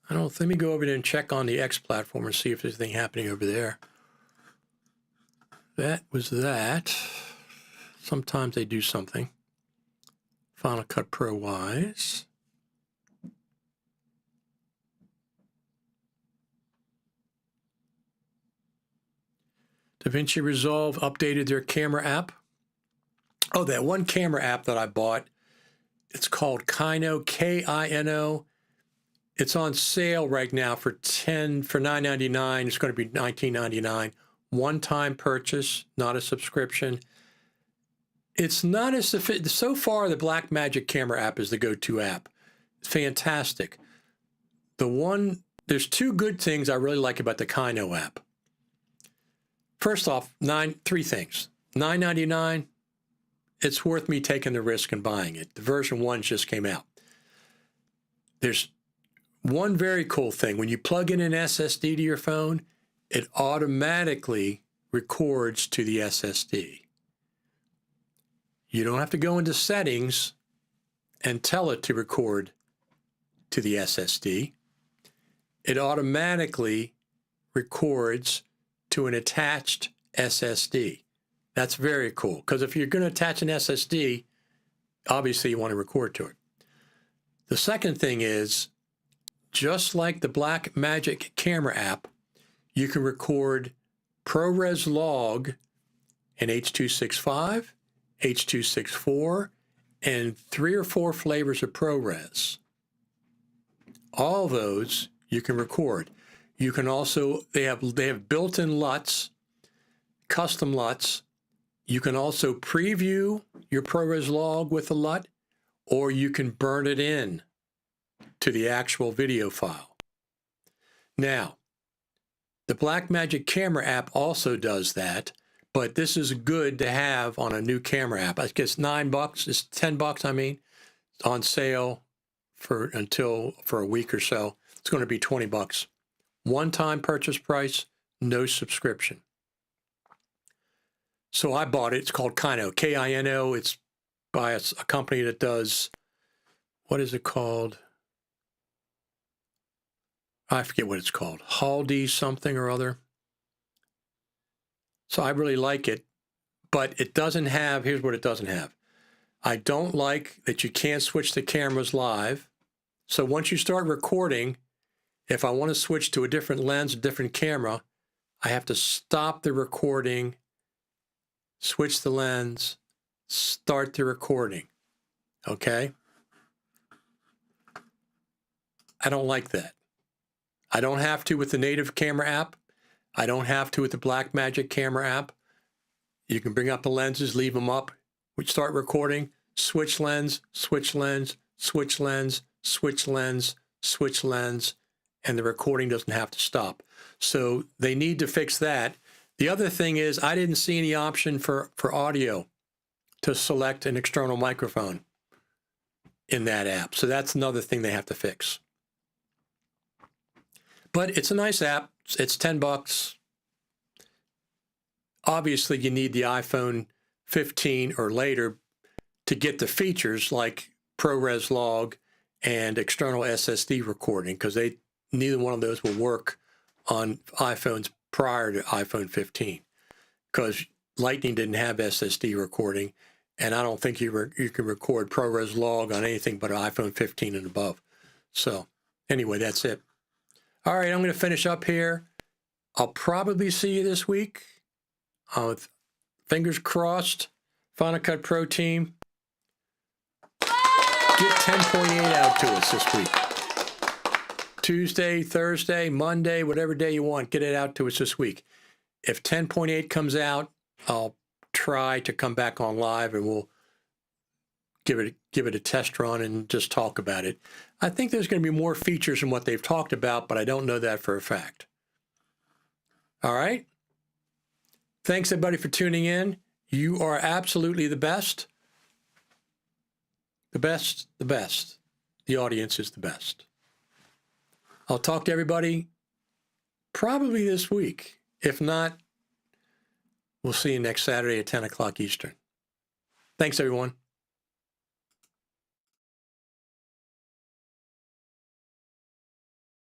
Let me go over there and check on the X platform and see if there's anything happening over there. That was that. Sometimes they do something. Final Cut Pro wise. DaVinci Resolve updated their camera app. Oh, that one camera app that I bought, it's called Kino, K-I-N-O. It's on sale right now for $9.99. It's going to be $19.99. One-time purchase, not a subscription. It's not as sophisticated. So far, the Blackmagic camera app is the go-to app. It's fantastic. There's two good things I really like about the Kino app. First off, three things. $9.99, it's worth me taking the risk and buying it. The version 1 just came out. There's one very cool thing. When you plug in an SSD to your phone, it automatically records to the SSD. You don't have to go into settings and tell it to record to the SSD. It automatically records to an attached SSD. That's very cool, because if you're going to attach an SSD, obviously you want to record to it. The second thing is, just like the Blackmagic camera app, you can record ProRes log in H.265, H.264, and 3 or 4 flavors of ProRes. All those you can record. You can also, they have built-in LUTs, custom LUTs. You can also preview your ProRes log with a LUT, or you can burn it in to the actual video file. Now, the Blackmagic camera app also does that, but this is good to have on a new camera app. I guess $9, it's $10, I mean, on sale for a week or so. It's going to be $20. One-time purchase price, no subscription. So I bought it. It's called Kino, K-I-N-O. It's by a company that does, what is it called? I forget what it's called. Haldy something or other. So I really like it, but it doesn't have, here's what it doesn't have. I don't like that you can't switch the cameras live. So once you start recording, if I want to switch to a different lens, a different camera, I have to stop the recording, switch the lens, start the recording. Okay? I don't like that. I don't have to with the native camera app. I don't have to with the Blackmagic camera app. You can bring up the lenses, leave them up. We start recording, switch lens, switch lens, switch lens, switch lens, switch lens, and the recording doesn't have to stop. So they need to fix that. The other thing is I didn't see any option for audio to select an external microphone in that app. So that's another thing they have to fix. But it's a nice app. It's $10. Obviously, you need the iPhone 15 or later to get the features like ProRes log and external SSD recording, because neither one of those will work on iPhones prior to iPhone 15 because Lightning didn't have SSD recording, and I don't think you can record ProRes log on anything but an iPhone 15 and above. So anyway, that's it. All right, I'm going to finish up here. I'll probably see you this week. Fingers crossed. Final Cut Pro team, get 10.8 out to us this week. Tuesday, Thursday, Monday, whatever day you want, get it out to us this week. If 10.8 comes out, I'll try to come back on live and we'll give it a test run and just talk about it. I think there's going to be more features than what they've talked about, but I don't know that for a fact. All right. Thanks everybody for tuning in. You are absolutely the best. The best, the best. The audience is the best. I'll talk to everybody probably this week. If not, we'll see you next Saturday at 10 o'clock Eastern. Thanks, everyone.